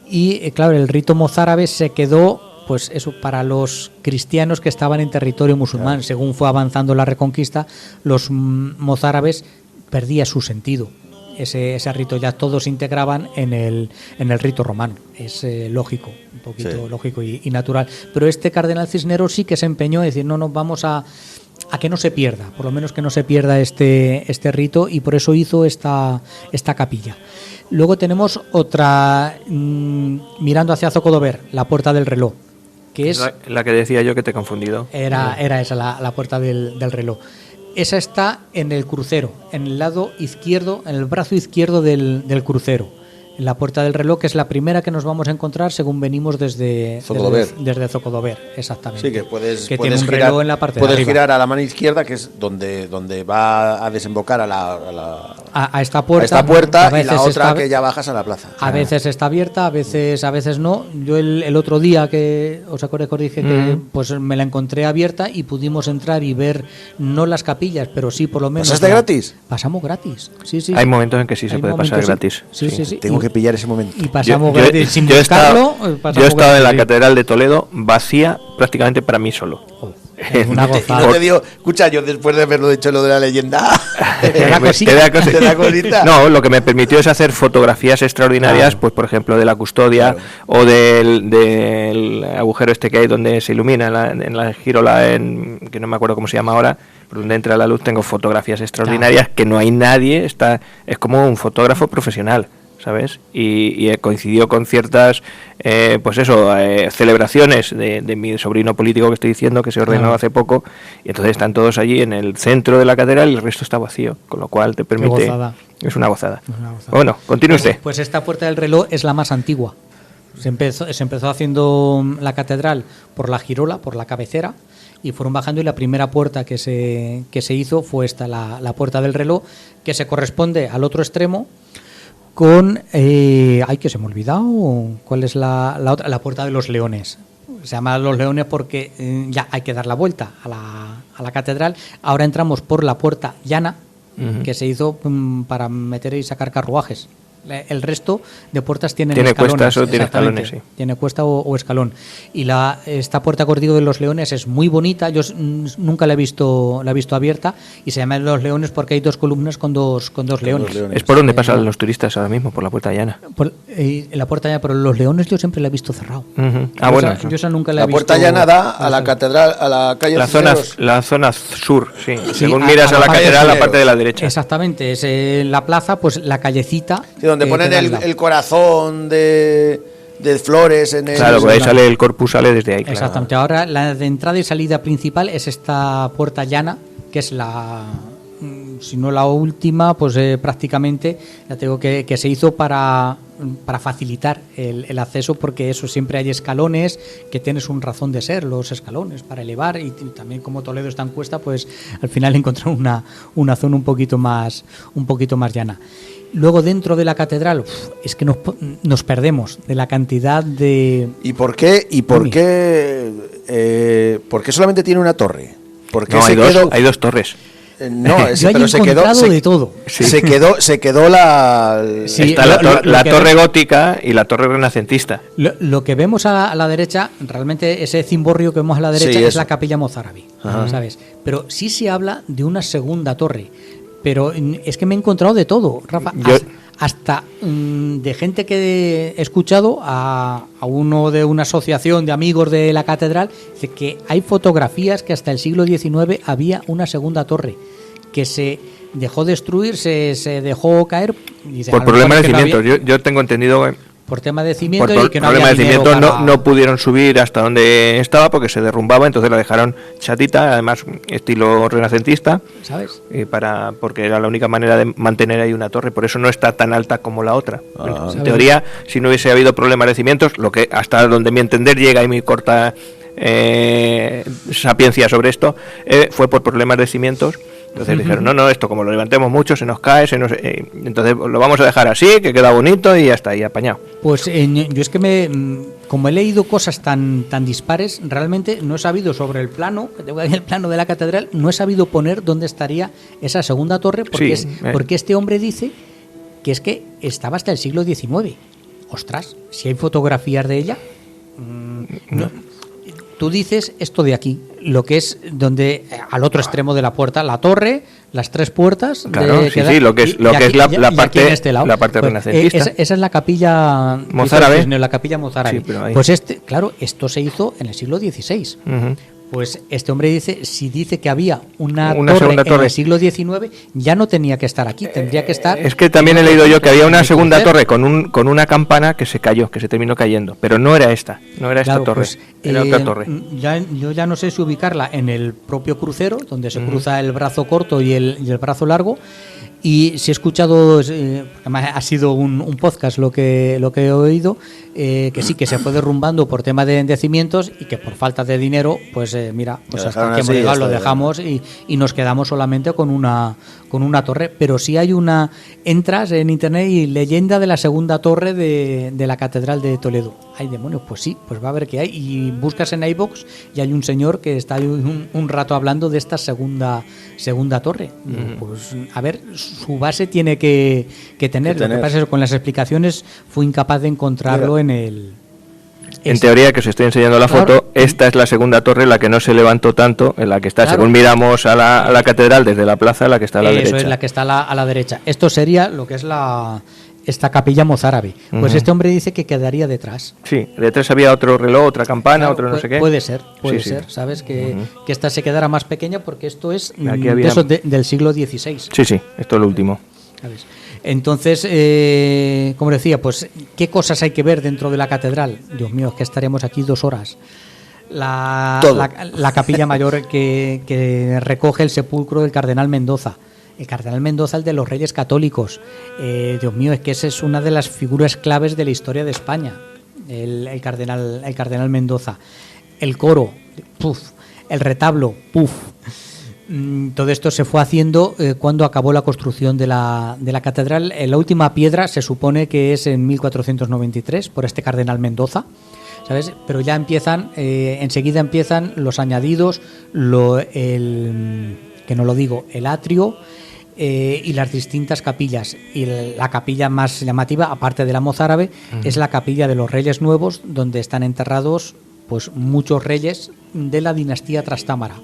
Y claro, el rito mozárabe se quedó pues eso para los cristianos que estaban en territorio musulmán. Claro. Según fue avanzando la Reconquista, los mozárabes perdía su sentido. Ese rito ya todos se integraban en el rito romano. Es lógico, un poquito lógico y natural. Pero este cardenal Cisneros sí que se empeñó en decir, no, vamos a que no se pierda, por lo menos que no se pierda este rito, y por eso hizo esta capilla. Luego tenemos otra, mirando hacia Zocodover, la Puerta del Reloj, que es la que decía yo que te he confundido. Era esa, la Puerta del Reloj. Esa está en el crucero, en el lado izquierdo, en el brazo izquierdo del crucero. En la Puerta del Reloj, que es la primera que nos vamos a encontrar según venimos desde Zocodover, exactamente. Sí, que puedes tiene un girar, reloj en la parte puedes de arriba. Girar a la mano izquierda, que es donde va a desembocar a esta puerta, y la otra que ya bajas a la plaza. A veces está abierta, a veces no. Yo el otro día que os acordáis que os dije que pues me la encontré abierta y pudimos entrar y ver no las capillas, pero sí por lo menos. ¿Pasaste gratis? Pasamos gratis. Sí. Hay momentos en que sí se puede pasar gratis. Sí. Tengo que pillar ese momento. Y pasamos gratis sin buscarlo. Yo he estado en la Catedral de Toledo vacía prácticamente para mí solo. Una ¿Y gozada. no te dio, escucha, yo después de haberlo dicho lo de la leyenda, ¿Te da cosita? ¿Te da cosita? No, lo que me permitió es hacer fotografías extraordinarias, pues por ejemplo de la custodia o del agujero este que hay donde se ilumina en la girola, que no me acuerdo cómo se llama ahora, por donde entra la luz. Tengo fotografías extraordinarias que no hay nadie, es como un fotógrafo profesional, ¿sabes? Y coincidió con ciertas celebraciones de mi sobrino político que estoy diciendo, que se ordenó hace poco, y entonces están todos allí en el centro de la catedral y el resto está vacío, con lo cual te permite... Es una gozada. Bueno, continúe usted. Pues esta puerta del reloj es la más antigua. Se empezó haciendo la catedral por la girola, por la cabecera, y fueron bajando, y la primera puerta que se hizo fue esta, la puerta del reloj, que se corresponde al otro extremo con... ay, que se me ha olvidado. ¿Cuál es la otra? La puerta de los leones. Se llama Los Leones porque ya hay que dar la vuelta a la catedral. Ahora entramos por la puerta llana, que se hizo para meter y sacar carruajes. El resto de puertas tienen escalones. Cuestas o tiene escalones, sí. Tiene cuesta o escalón. Y esta puerta Cortijo de los Leones es muy bonita. Yo nunca la he visto abierta, y se llama Los Leones porque hay dos columnas con dos leones. Es por donde pasan los turistas ahora mismo, por la puerta llana. La puerta llana, pero los leones yo siempre la he visto cerrado. Bueno. Yo esa nunca la he visto. La puerta llana da a la catedral, a la calle la zona sur, sí. Sí, Según miras a la catedral, la parte de la derecha. Exactamente, es la plaza, pues la callecita. Sí, donde ponen el corazón de flores en el... Claro, pues ahí sale el corpus, sale desde ahí. Exactamente. Claro. Ahora la de entrada y salida principal es esta puerta llana, que es si no la última, pues prácticamente, ya te digo que se hizo para facilitar el acceso, porque eso, siempre hay escalones, que tienes un razón de ser, los escalones, para elevar, y también como Toledo está en cuesta, pues al final encontraron una zona un poquito más llana. Luego dentro de la catedral, es que nos perdemos de la cantidad de... ¿Y por qué solamente tiene una torre? Porque hay dos torres. No, pero se quedó de todo. Sí. Se quedó la... Sí, está la torre gótica y la torre renacentista. Lo que vemos a la derecha, realmente ese cimborrio que vemos a la derecha, es la capilla mozárabe, ¿sabes? Pero sí se habla de una segunda torre. Pero es que me he encontrado de todo, Rafa. Hasta de gente que he escuchado, a uno de una asociación de amigos de la catedral, dice que hay fotografías que hasta el siglo XIX había una segunda torre que se dejó destruir, se dejó caer. Dice, por problemas de cimientos. Yo tengo entendido... Por tema de cimiento y que no había dinero no pudieron subir hasta donde estaba porque se derrumbaba, entonces la dejaron chatita, además estilo renacentista, ¿sabes? Porque era la única manera de mantener ahí una torre, por eso no está tan alta como la otra. En teoría, si no hubiese habido problemas de cimientos, lo que hasta donde mi entender llega y mi corta sapiencia sobre esto, fue por problemas de cimientos. Entonces dijeron, no, esto como lo levantemos mucho se nos cae, entonces lo vamos a dejar así, que queda bonito y ya está, y apañado. Pues yo es que como he leído cosas tan dispares, realmente no he sabido sobre el plano de la catedral, no he sabido poner dónde estaría esa segunda torre, porque este hombre dice que es que estaba hasta el siglo XIX. Ostras, si hay fotografías de ella... no. Tú dices esto de aquí, lo que es donde al otro extremo de la puerta, la torre, las tres puertas. Claro, lo que es la parte renacentista. Esa es la capilla mozárabe. La capilla mozárabe. Sí, pues esto se hizo en el siglo XVI. Pues este hombre dice que había una torre en el siglo XIX, ya no tenía que estar aquí, tendría que estar... Es que también he leído yo que había una segunda torre con una campana que se cayó, que se terminó cayendo, pero no era esta torre, pues, era otra torre. Yo ya no sé si ubicarla en el propio crucero, donde se cruza el brazo corto y el brazo largo. Y si he escuchado, además ha sido un podcast lo que he oído, que sí, que se fue derrumbando por tema de cimientos y que por falta de dinero, pues hasta que hemos llegado lo dejamos y nos quedamos solamente con una torre. Pero sí entras en internet y leyenda de la segunda torre de la Catedral de Toledo. Ay, demonios, pues sí, pues va a ver qué hay. Y buscas en iVoox y hay un señor que está ahí un rato hablando de esta segunda torre. Pues a ver, su base tiene que tener. Lo que pasa es que con las explicaciones fue incapaz de encontrarlo en el En teoría, que os estoy enseñando la foto, esta es la segunda torre, la que no se levantó tanto, en la que está, según miramos a la catedral desde la plaza, la que está a la derecha. Eso es la que está a la derecha. Esto sería lo que es esta capilla mozárabe. Pues este hombre dice que quedaría detrás. Sí, detrás había otro reloj, otra campana, otro no sé qué. Puede ser, ¿sabes? Que esta se quedara más pequeña porque esto es de esos del siglo XVI. Sí, esto es lo último. ¿Sabes? Entonces, como decía, pues, ¿qué cosas hay que ver dentro de la catedral? Dios mío, es que estaremos aquí 2 horas. La capilla mayor que recoge el sepulcro del cardenal Mendoza. El cardenal Mendoza, el de los Reyes Católicos. Dios mío, es que esa es una de las figuras claves de la historia de España. El cardenal Mendoza. El coro, puf. El retablo, puf. Todo esto se fue haciendo cuando acabó la construcción de la catedral. La última piedra se supone que es en 1493 por este cardenal Mendoza, ¿sabes? Pero ya enseguida empiezan los añadidos, el atrio y las distintas capillas. Y la capilla más llamativa, aparte de la mozárabe, es la capilla de los Reyes Nuevos, donde están enterrados pues muchos reyes de la dinastía Trastámara.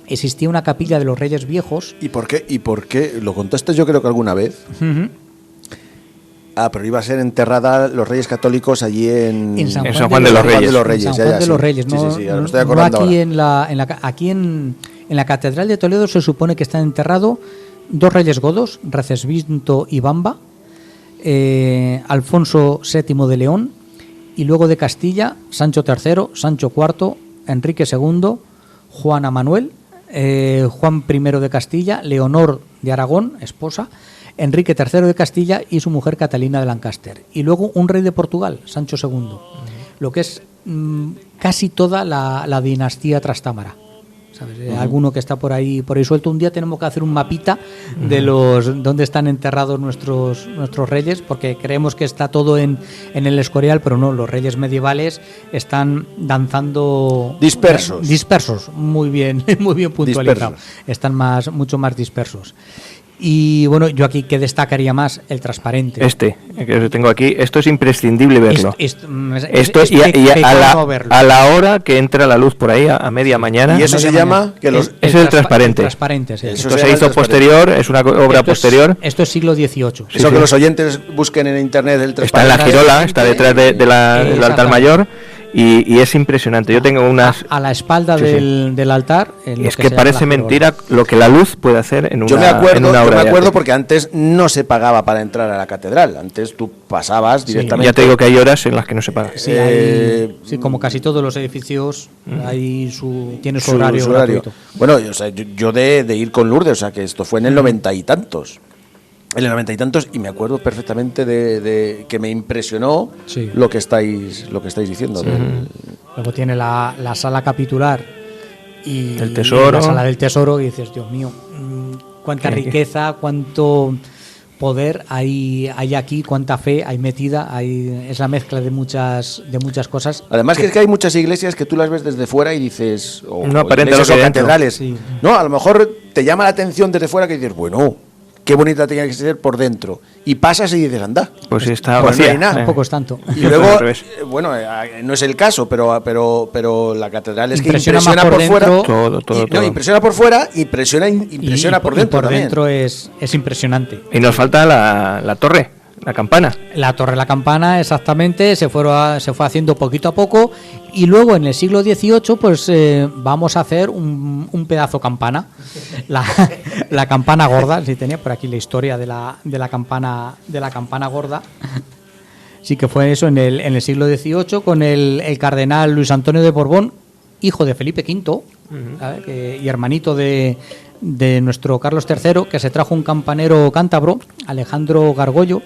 Existía una capilla de los Reyes Viejos. ¿Y por qué? Lo contaste yo creo que alguna vez. Pero iba a ser enterrada los Reyes Católicos allí en San Juan de los Reyes. En San Juan de los Reyes. No me estoy acordando ahora. Aquí en la Catedral de Toledo se supone que están enterrados 2 reyes godos, Recesvinto y Bamba, Alfonso VII de León, y luego de Castilla, Sancho III, Sancho IV, Enrique II, Juana Manuel, Juan I de Castilla, Leonor de Aragón, esposa, Enrique III de Castilla y su mujer Catalina de Lancaster. Y luego un rey de Portugal, Sancho II. Lo que es casi toda la dinastía Trastámara. ¿Sabes? Alguno que está por ahí suelto. Un día tenemos que hacer un mapita de dónde están enterrados nuestros reyes, porque creemos que está todo en el Escorial, pero no, los reyes medievales están danzando dispersos, muy bien puntualizados. Están mucho más dispersos. Y bueno, yo aquí que destacaría más el transparente. Que tengo aquí, esto es imprescindible verlo. Esto a la hora que entra la luz por ahí a media mañana. ¿Y eso se llama? Es el transparente. Sí. Esto se hizo posterior, es una obra posterior. Esto es siglo XVIII. Eso que los oyentes busquen en internet el transparente. Está en la girola, está detrás del altar mayor. Y es impresionante. Yo tengo unas a la espalda del altar. Es que parece mentira lo que la luz puede hacer en una obra. Yo me acuerdo porque antes no se pagaba para entrar a la catedral. Antes tú pasabas directamente. Ya te digo que hay horas en las que no se paga. Sí, como casi todos los edificios, tiene su horario gratuito. Bueno, yo de ir con Lourdes, o sea que esto fue en el 90 y tantos. Y me acuerdo perfectamente de que me impresionó lo que estáis diciendo. Luego tiene la sala capitular y el tesoro. La sala del tesoro, y dices, Dios mío, cuánta riqueza, cuánto poder hay aquí, cuánta fe hay metida, es la mezcla de muchas cosas. Además que es que hay muchas iglesias que tú las ves desde fuera y dices, no aparenta lo que catedrales. Sí. No, a lo mejor te llama la atención desde fuera que dices, bueno, qué bonita tenía que ser por dentro. Y pasas y dices, anda. Pues está vacía. No hay nada. Tampoco es tanto. Y luego, bueno, no es el caso, pero la catedral es que impresiona por fuera. Todo. No, impresiona por fuera, impresiona por dentro. Y por dentro es impresionante. Y nos falta la torre. La campana. La torre, la campana, exactamente, se fue haciendo poquito a poco, y luego en el siglo XVIII pues vamos a hacer un pedazo campana, la campana gorda. Si tenía por aquí la historia de la campana gorda. Sí que fue eso en el siglo XVIII con el cardenal Luis Antonio de Borbón, hijo de Felipe V, y hermanito de nuestro Carlos III, que se trajo un campanero cántabro, Alejandro Gargollo,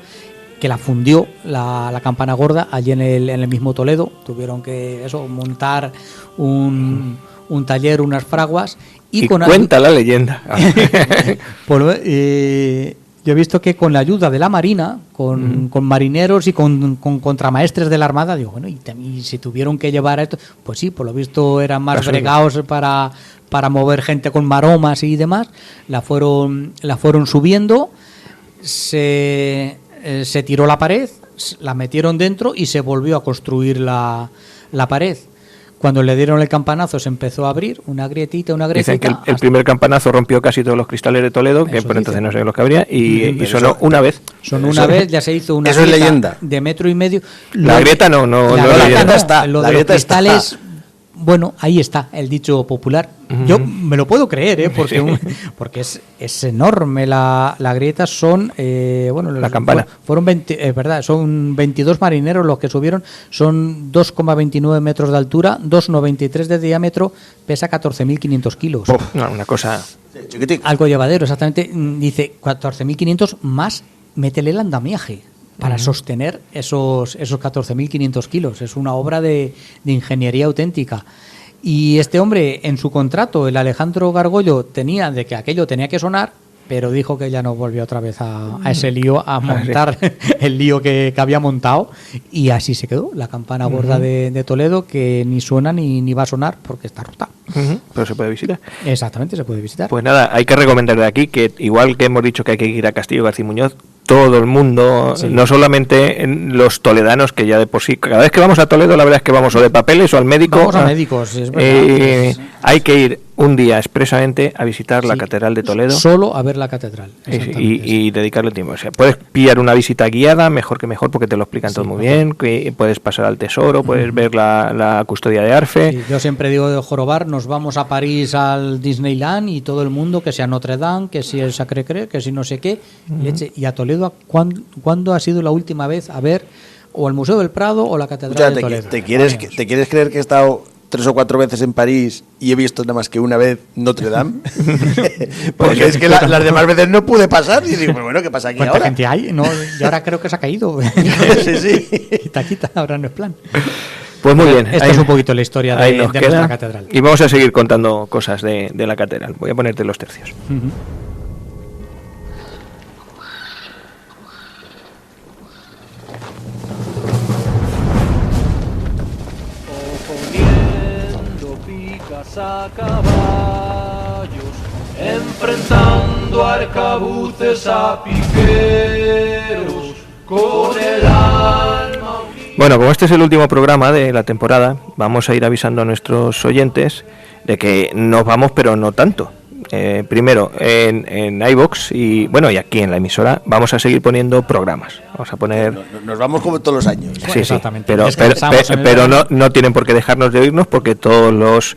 que la fundió la campana gorda allí en el mismo Toledo. Tuvieron que montar un taller, unas fraguas, y cuenta la leyenda. Yo he visto que con la ayuda de la Marina, con marineros y con contramaestres de la Armada, digo, bueno, y si tuvieron que llevar esto, pues sí, por lo visto eran más bregados para mover gente con maromas y demás. La fueron subiendo. se tiró la pared, la metieron dentro y se volvió a construir la pared. Cuando le dieron el campanazo se empezó a abrir una grietita. Dicen que el primer campanazo rompió casi todos los cristales de Toledo, que por entonces no sé lo que habría, y sonó una vez. Sonó una vez, ya se hizo una eso grieta es leyenda. de 1,5 metros. La grieta no la grieta está. Lo la de los grieta cristales, está. Bueno, ahí está el dicho popular. Yo me lo puedo creer, porque es enorme la grieta. Son la campana. Fueron 20, verdad, son 22 marineros los que subieron. Son 2,29 metros de altura, 2,93 de diámetro, pesa 14.500 kilos. Una cosa algo llevadero, exactamente. Dice 14.500 más métele el andamiaje para sostener esos 14.500 kilos. Es una obra de ingeniería auténtica. Y este hombre, en su contrato, el Alejandro Gargollo, tenía de que aquello tenía que sonar, pero dijo que ya no volvió otra vez a ese lío, a montar el lío que había montado, y así se quedó la campana gorda de Toledo, que ni suena ni va a sonar porque está rota. Pero se puede visitar. Exactamente, se puede visitar. Pues nada, hay que recomendar de aquí que, igual que hemos dicho que hay que ir a Castillo García Muñoz, todo el mundo, no solamente los toledanos, que ya de por sí, cada vez que vamos a Toledo, la verdad es que vamos o de papeles o al médico. Vamos a médicos, es verdad. Hay que ir un día expresamente a visitar la Catedral de Toledo. Solo a ver la catedral. Y dedicarle tiempo. O sea, puedes pillar una visita guiada, mejor que mejor, porque te lo explican todo muy bien. Que puedes pasar al tesoro, puedes ver la custodia de Arfe. Sí, yo siempre digo de jorobar, nos vamos a París al Disneyland y todo el mundo, que sea Notre Dame, que si el Sacré-Cœur, que si no sé qué, leche. Y a Toledo, ¿cuándo ha sido la última vez a ver o el Museo del Prado o la Catedral de Toledo? ¿Te quieres creer que he estado 3 o 4 veces en París y he visto nada más que una vez Notre Dame? Porque es que las demás veces no pude pasar y digo, bueno, ¿qué pasa aquí ¿Cuánta ahora? gente hay? No, y ahora creo que se ha caído. Sí. Quita, ahora no es plan. Pues muy bien. Esta es un poquito la historia de nuestra catedral. Y vamos a seguir contando cosas de la catedral. Voy a ponerte los tercios. A caballos, enfrentando arcabuces a piqueros, con el alma unida. Bueno, como este es el último programa de la temporada, vamos a ir avisando a nuestros oyentes de que nos vamos, pero no tanto. Primero en iVoox y bueno, y aquí en la emisora vamos a seguir poniendo programas. Vamos a poner. Nos vamos como todos los años. Sí, exactamente. Pero no tienen por qué dejarnos de oírnos, porque todos los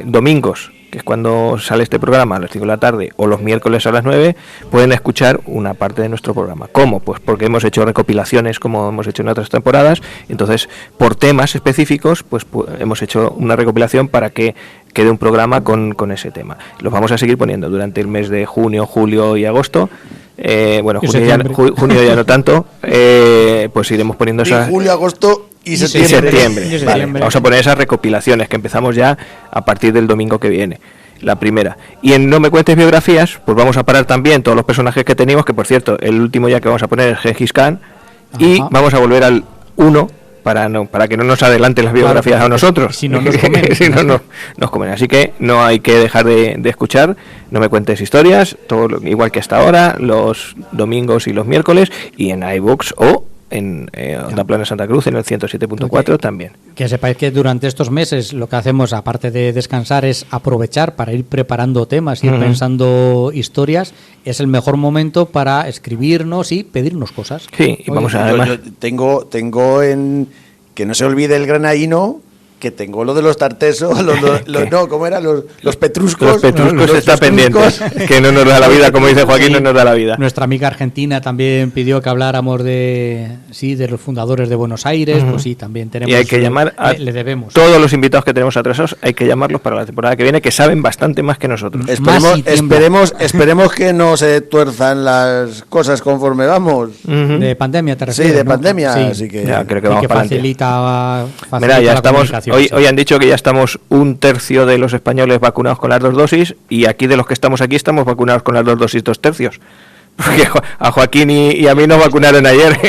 domingos, que es cuando sale este programa a las 5 de la tarde, o los miércoles a las 9, pueden escuchar una parte de nuestro programa. ¿Cómo? Pues porque hemos hecho recopilaciones, como hemos hecho en otras temporadas. Entonces, por temas específicos, pues hemos hecho una recopilación para que quede un programa con ese tema. Los vamos a seguir poniendo durante el mes de junio, julio y agosto. Bueno, junio ya no tanto. Pues iremos poniendo esas. Julio, agosto y septiembre. Vale, vamos a poner esas recopilaciones que empezamos ya a partir del domingo que viene, la primera. Y en No me cuentes biografías, pues vamos a parar también todos los personajes que teníamos, que por cierto, el último ya que vamos a poner es Gengis Khan. Y vamos a volver al 1 para que no nos adelanten las biografías a nosotros. Si no nos comen. Si no nos comen. Así que no hay que dejar de escuchar No me cuentes historias, todo igual que hasta ahora, los domingos y los miércoles, y en iVoox o en Onda Plana Santa Cruz en el 107.4 también. Que sepáis que durante estos meses lo que hacemos, aparte de descansar, es aprovechar para ir preparando temas, ir pensando historias. Es el mejor momento para escribirnos y pedirnos cosas. Sí, y vamos a además. Yo tengo en que no se olvide el granaíno, que tengo lo de los tartesos, no, ¿cómo eran? Los petruscos. Los petruscos está pendiente, que no nos da la vida, como dice Joaquín, no nos da la vida. Nuestra amiga argentina también pidió que habláramos de los fundadores de Buenos Aires, pues sí, también tenemos. Y hay que llamar a le debemos. Todos los invitados que tenemos atrasados, hay que llamarlos para la temporada que viene, que saben bastante más que nosotros. Esperemos que no se tuerzan las cosas conforme vamos. De pandemia, te refieres. Sí, de pandemia, sí. Así que ya creo que vamos para adelante. Facilita Mira, ya la estamos. comunicación. Hoy han dicho que ya estamos 1/3 de los españoles vacunados con las 2 dosis, y aquí de los que estamos aquí estamos vacunados con las 2 dosis 2/3. Porque a Joaquín y a mí nos vacunaron ayer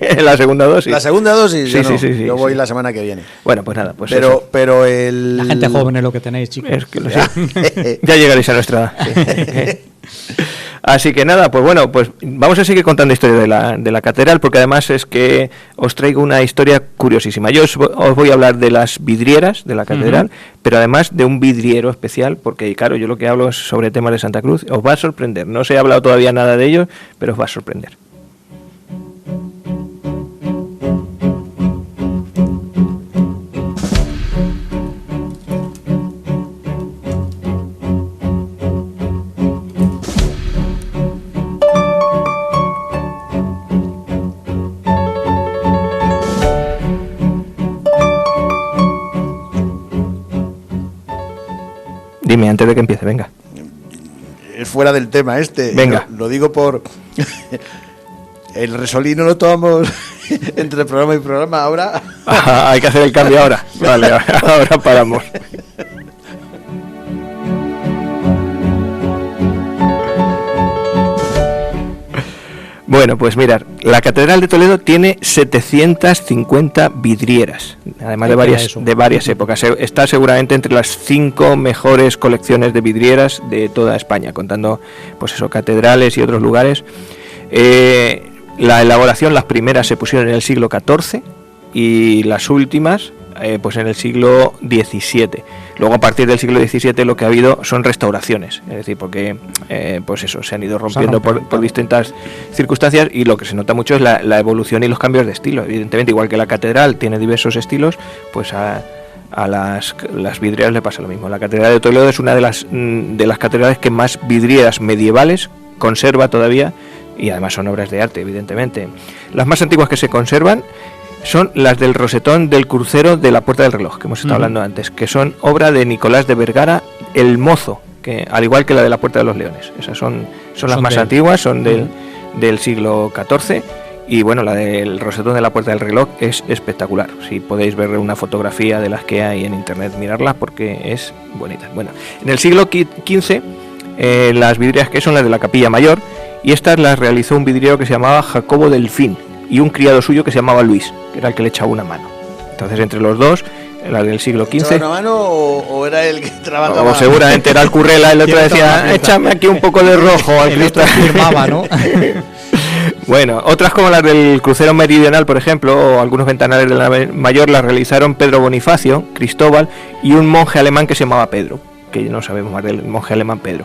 en la segunda dosis. La segunda dosis, sí, yo voy la semana que viene. Bueno, pues nada, pues pero el... La gente joven es lo que tenéis, chicos. Es que ya llegaréis a nuestra edad. Sí. Así que nada, pues bueno, pues vamos a seguir contando historia de la catedral, porque además es que os traigo una historia curiosísima. Yo os voy a hablar de las vidrieras de la catedral, pero además de un vidriero especial, porque claro, yo lo que hablo es sobre temas de Santa Cruz. Os va a sorprender, no os he hablado todavía nada de ellos, pero os va a sorprender. Dime, antes de que empiece, venga. Es fuera del tema este. Venga. Lo digo por... El resolino lo tomamos entre programa y programa. Ahora... Hay que hacer el cambio ahora. Vale, ahora paramos. Bueno, pues mirad, la Catedral de Toledo tiene 750 vidrieras, además de varias épocas. Está seguramente entre las 5 mejores colecciones de vidrieras de toda España, contando pues eso, catedrales y otros lugares. La elaboración, las primeras se pusieron en el siglo XIV y las últimas pues en el siglo XVII. Luego, a partir del siglo XVII, lo que ha habido son restauraciones, es decir, porque pues eso, se han ido rompiendo por distintas circunstancias, y lo que se nota mucho es la evolución y los cambios de estilo. Evidentemente, igual que la catedral tiene diversos estilos, pues a las vidrieras le pasa lo mismo. La Catedral de Toledo es una de las catedrales que más vidrieras medievales conserva todavía, y además son obras de arte, evidentemente. Las más antiguas que se conservan son las del rosetón del crucero de la Puerta del Reloj, que hemos estado hablando antes, que son obra de Nicolás de Vergara el Mozo, que al igual que la de la Puerta de los Leones. Esas son las más antiguas, son del siglo XIV, y bueno, la del rosetón de la Puerta del Reloj es espectacular. Si podéis ver una fotografía de las que hay en internet, mirarlas porque es bonita. Bueno, en el siglo XV las vidrieras que son las de la Capilla Mayor, y estas las realizó un vidriero que se llamaba Jacobo Delfín, y un criado suyo que se llamaba Luis, que era el que le echaba una mano. Entonces, entre los dos, la del siglo XV... ¿Echaba una mano o era el que trabajaba? O seguramente era el currela, el otro decía, échame aquí un poco de rojo. El otro firmaba, ¿no? Bueno, otras como las del crucero meridional, por ejemplo, o algunos ventanales de la Mayor, las realizaron Pedro Bonifacio, Cristóbal y un monje alemán que se llamaba Pedro, que no sabemos más del monje alemán Pedro.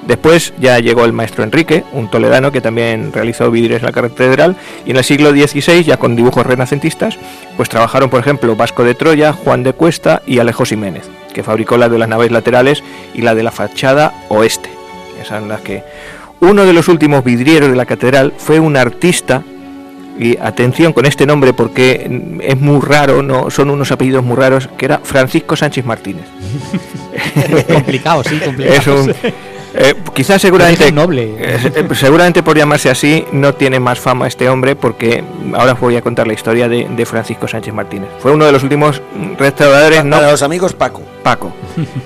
Después ya llegó el maestro Enrique, un toledano que también realizó vidrieras en la catedral, y en el siglo XVI, ya con dibujos renacentistas, pues trabajaron, por ejemplo, Vasco de Troya, Juan de Cuesta y Alejo Ximénez, que fabricó la de las naves laterales y la de la fachada oeste. Esas son las que... Uno de los últimos vidrieros de la catedral fue un artista, y atención con este nombre porque es muy raro, no son unos apellidos muy raros, que era Francisco Sánchez Martínez. Complicado, sí, complicado. Es un... quizás seguramente noble. Seguramente por llamarse así no tiene más fama este hombre, porque ahora os voy a contar la historia de Francisco Sánchez Martínez. Fue uno de los últimos restauradores. Para los amigos, Paco.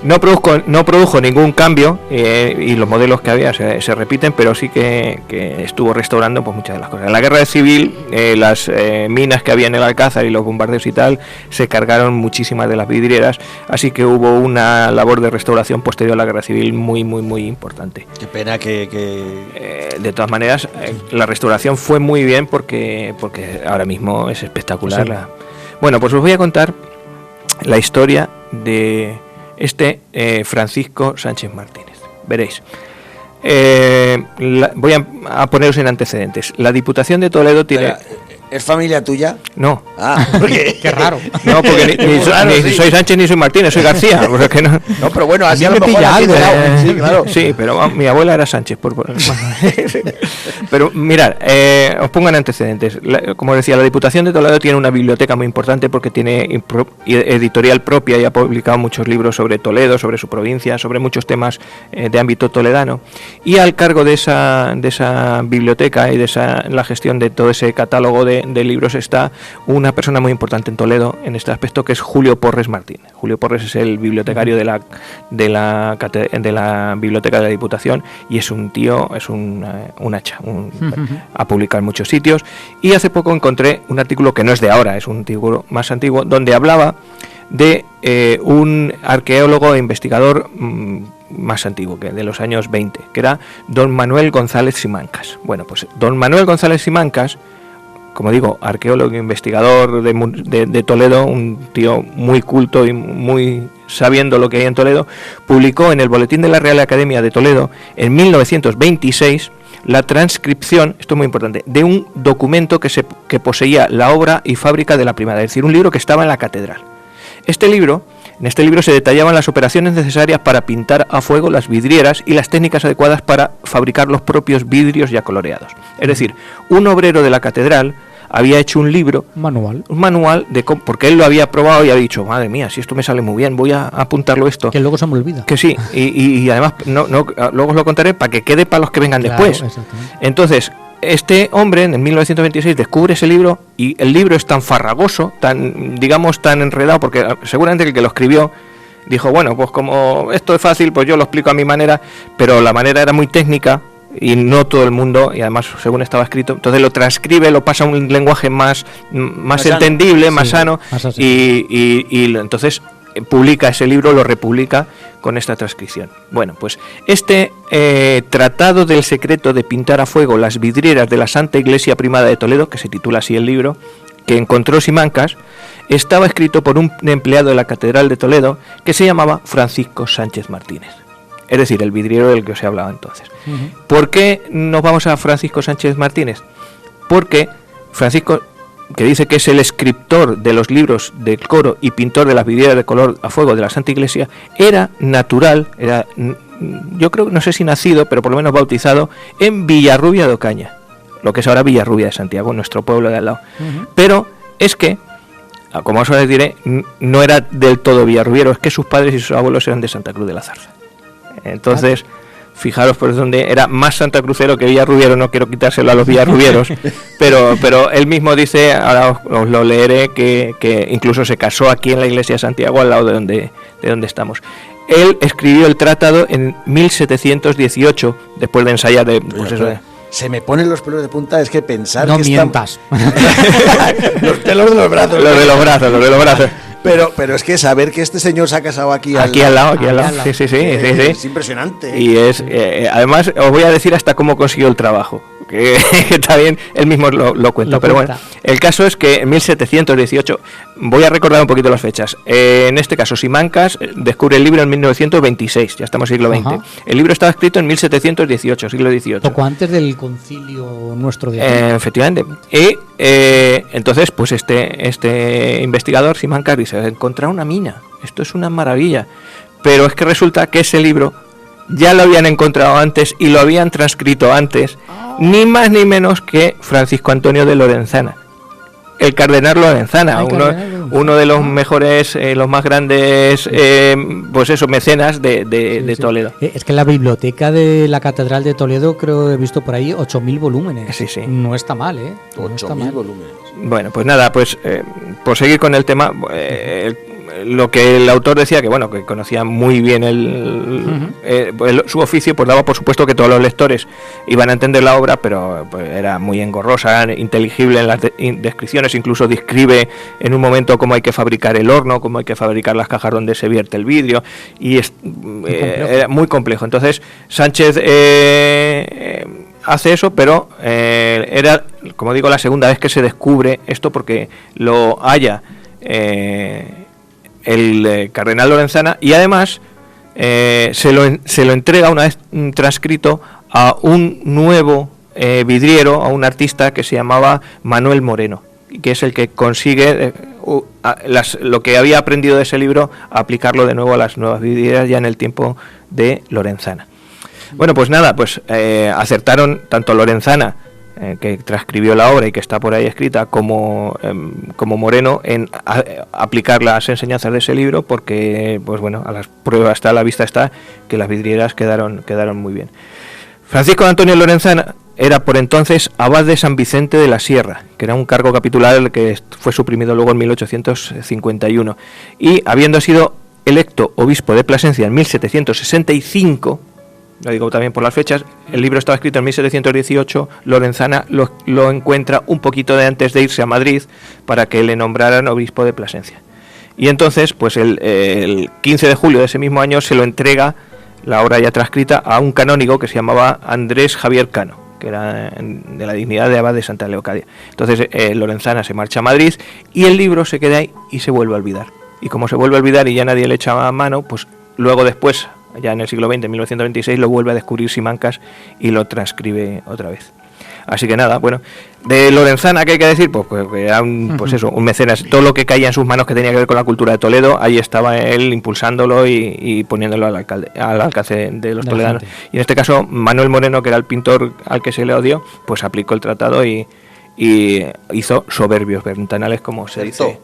No produjo ningún cambio, y los modelos que había se repiten, pero sí que estuvo restaurando pues muchas de las cosas. En la guerra civil, las minas que había en el Alcázar y los bombardeos y tal se cargaron muchísimas de las vidrieras, así que hubo una labor de restauración posterior a la guerra civil muy importante. Qué pena que... De todas maneras, la restauración fue muy bien porque ahora mismo es espectacular. Sí. Bueno, pues os voy a contar la historia de este Francisco Sánchez Martínez. Veréis. Voy a poneros en antecedentes. La Diputación de Toledo tiene... ¿Es familia tuya? No. Ah, porque... Qué raro. No, porque ni soy Sánchez ni soy Martínez, soy García. O sea que no, pero bueno, así a lo me mejor pilla algo. Sí, claro. Sí, pero mi abuela era Sánchez. Pero mirad, os pongo en antecedentes. Como decía, la Diputación de Toledo tiene una biblioteca muy importante porque tiene editorial propia y ha publicado muchos libros sobre Toledo, sobre su provincia, sobre muchos temas de ámbito toledano. Y al cargo de esa biblioteca y de la gestión de todo ese catálogo de libros está una persona muy importante en Toledo en este aspecto, que es Julio Porres Martín. Julio Porres es el bibliotecario de la biblioteca de la Diputación, y es un tío, es un hacha, ha publicado en muchos sitios. Y hace poco encontré un artículo que no es de ahora, es un artículo más antiguo, donde hablaba de un arqueólogo e investigador más antiguo, que de los años 20, que era don Manuel González Simancas. Bueno, pues don Manuel González Simancas, como digo, arqueólogo e investigador de Toledo, un tío muy culto y muy sabiendo lo que hay en Toledo, publicó en el Boletín de la Real Academia de Toledo en 1926 la transcripción, esto es muy importante, de un documento que poseía la obra y fábrica de la primada, es decir, un libro que estaba en la catedral. En este libro se detallaban las operaciones necesarias para pintar a fuego las vidrieras y las técnicas adecuadas para fabricar los propios vidrios ya coloreados. Es decir, un obrero de la catedral había hecho un libro, un manual porque él lo había probado y había dicho, madre mía, si esto me sale muy bien, voy a apuntarlo esto. Que luego se me olvida. Que sí, y además luego os lo contaré para que quede para los que vengan después. Entonces, este hombre en 1926 descubre ese libro y el libro es tan farragoso, tan enredado, porque seguramente el que lo escribió dijo, bueno, pues como esto es fácil, pues yo lo explico a mi manera, pero la manera era muy técnica y no todo el mundo, y además según estaba escrito, entonces lo transcribe, lo pasa a un lenguaje más entendible, sano, más sano, y entonces publica ese libro, lo republica con esta transcripción. Bueno, pues este Tratado del secreto de pintar a fuego las vidrieras de la Santa Iglesia Primada de Toledo, que se titula así el libro, que encontró Simancas, estaba escrito por un empleado de la Catedral de Toledo que se llamaba Francisco Sánchez Martínez. Es decir, el vidriero del que os he hablado entonces. ¿Por qué nos vamos a Francisco Sánchez Martínez? Porque Francisco, que dice que es el escritor de los libros del coro y pintor de las vidrieras de color a fuego de la Santa Iglesia, era natural, yo creo, no sé si nacido, pero por lo menos bautizado en Villarrubia de Ocaña, lo que es ahora Villarrubia de Santiago, nuestro pueblo de al lado. Pero es que, como os diré, no era del todo villarrubiero, es que sus padres y sus abuelos eran de Santa Cruz de la Zarza. Entonces, fijaros por donde era más santacrucero que villarrubiero, no quiero quitárselo a los villarrubieros, pero él mismo dice, ahora os lo leeré, que incluso se casó aquí en la iglesia de Santiago, al lado de donde estamos. Él escribió el tratado en 1718, después de ensayar Se me ponen los pelos de punta, es que pensar no que mientas. Los pelos de los brazos. Los de los brazos. Pero es que saber que este señor se ha casado aquí al lado. Sí. Es impresionante. Y es además os voy a decir hasta cómo consiguió el trabajo, que también él mismo lo cuenta. Pero bueno, el caso es que en 1718, voy a recordar un poquito las fechas. En este caso, Simancas descubre el libro en 1926, ya estamos en siglo XX. El libro estaba escrito en 1718, siglo XVIII. Poco antes del concilio nuestro de aquí. Efectivamente. Y entonces, pues este investigador, Simancas, dice, encontrar una mina, esto es una maravilla. Pero es que resulta que ese libro ya lo habían encontrado antes y lo habían transcrito antes, ni más ni menos que Francisco Antonio de Lorenzana, el cardenal Lorenzana, uno de los mejores, los más grandes, mecenas de Toledo. Es que la biblioteca de la Catedral de Toledo, creo he visto por ahí 8.000 volúmenes. Sí. No está mal, 8.000 volúmenes. Bueno, pues nada, por seguir con el tema, lo que el autor decía, que bueno, que conocía muy bien su oficio, pues daba por supuesto que todos los lectores iban a entender la obra, pero pues, era muy engorrosa, inteligible en las descripciones, incluso describe en un momento cómo hay que fabricar el horno, cómo hay que fabricar las cajas donde se vierte el vidrio, y era muy complejo. Entonces Sánchez hace eso, pero era, como digo, la segunda vez que se descubre esto, porque lo halla el cardenal Lorenzana, y además se lo entrega una vez transcrito a un nuevo vidriero, a un artista que se llamaba Manuel Moreno, que es el que consigue lo que había aprendido de ese libro, aplicarlo de nuevo a las nuevas vidrieras ya en el tiempo de Lorenzana. Bueno, pues nada, acertaron tanto Lorenzana, que transcribió la obra y que está por ahí escrita, como Moreno, en aplicar las enseñanzas de ese libro, porque pues bueno, a las pruebas a la vista está que las vidrieras quedaron muy bien. Francisco Antonio Lorenzana era por entonces abad de San Vicente de la Sierra, que era un cargo capitular que fue suprimido luego en 1851, y habiendo sido electo obispo de Plasencia en 1765, lo digo también por las fechas, el libro estaba escrito en 1718, Lorenzana lo encuentra un poquito de antes de irse a Madrid para que le nombraran obispo de Plasencia. Y entonces, pues el 15 de julio de ese mismo año se lo entrega la obra ya transcrita, a un canónigo que se llamaba Andrés Javier Cano, que era de la dignidad de abad de Santa Leocadia. Entonces Lorenzana se marcha a Madrid y el libro se queda ahí y se vuelve a olvidar. Y como se vuelve a olvidar y ya nadie le echaba mano, pues luego después, ya en el siglo XX, en 1926, lo vuelve a descubrir Simancas y lo transcribe otra vez. Así que nada, bueno, de Lorenzana, ¿qué hay que decir? Pues que era un mecenas. Todo lo que caía en sus manos que tenía que ver con la cultura de Toledo, ahí estaba él impulsándolo y poniéndolo al alcance de los toledanos. Y en este caso, Manuel Moreno, que era el pintor al que se le odió, pues aplicó el tratado y hizo soberbios ventanales, como se dice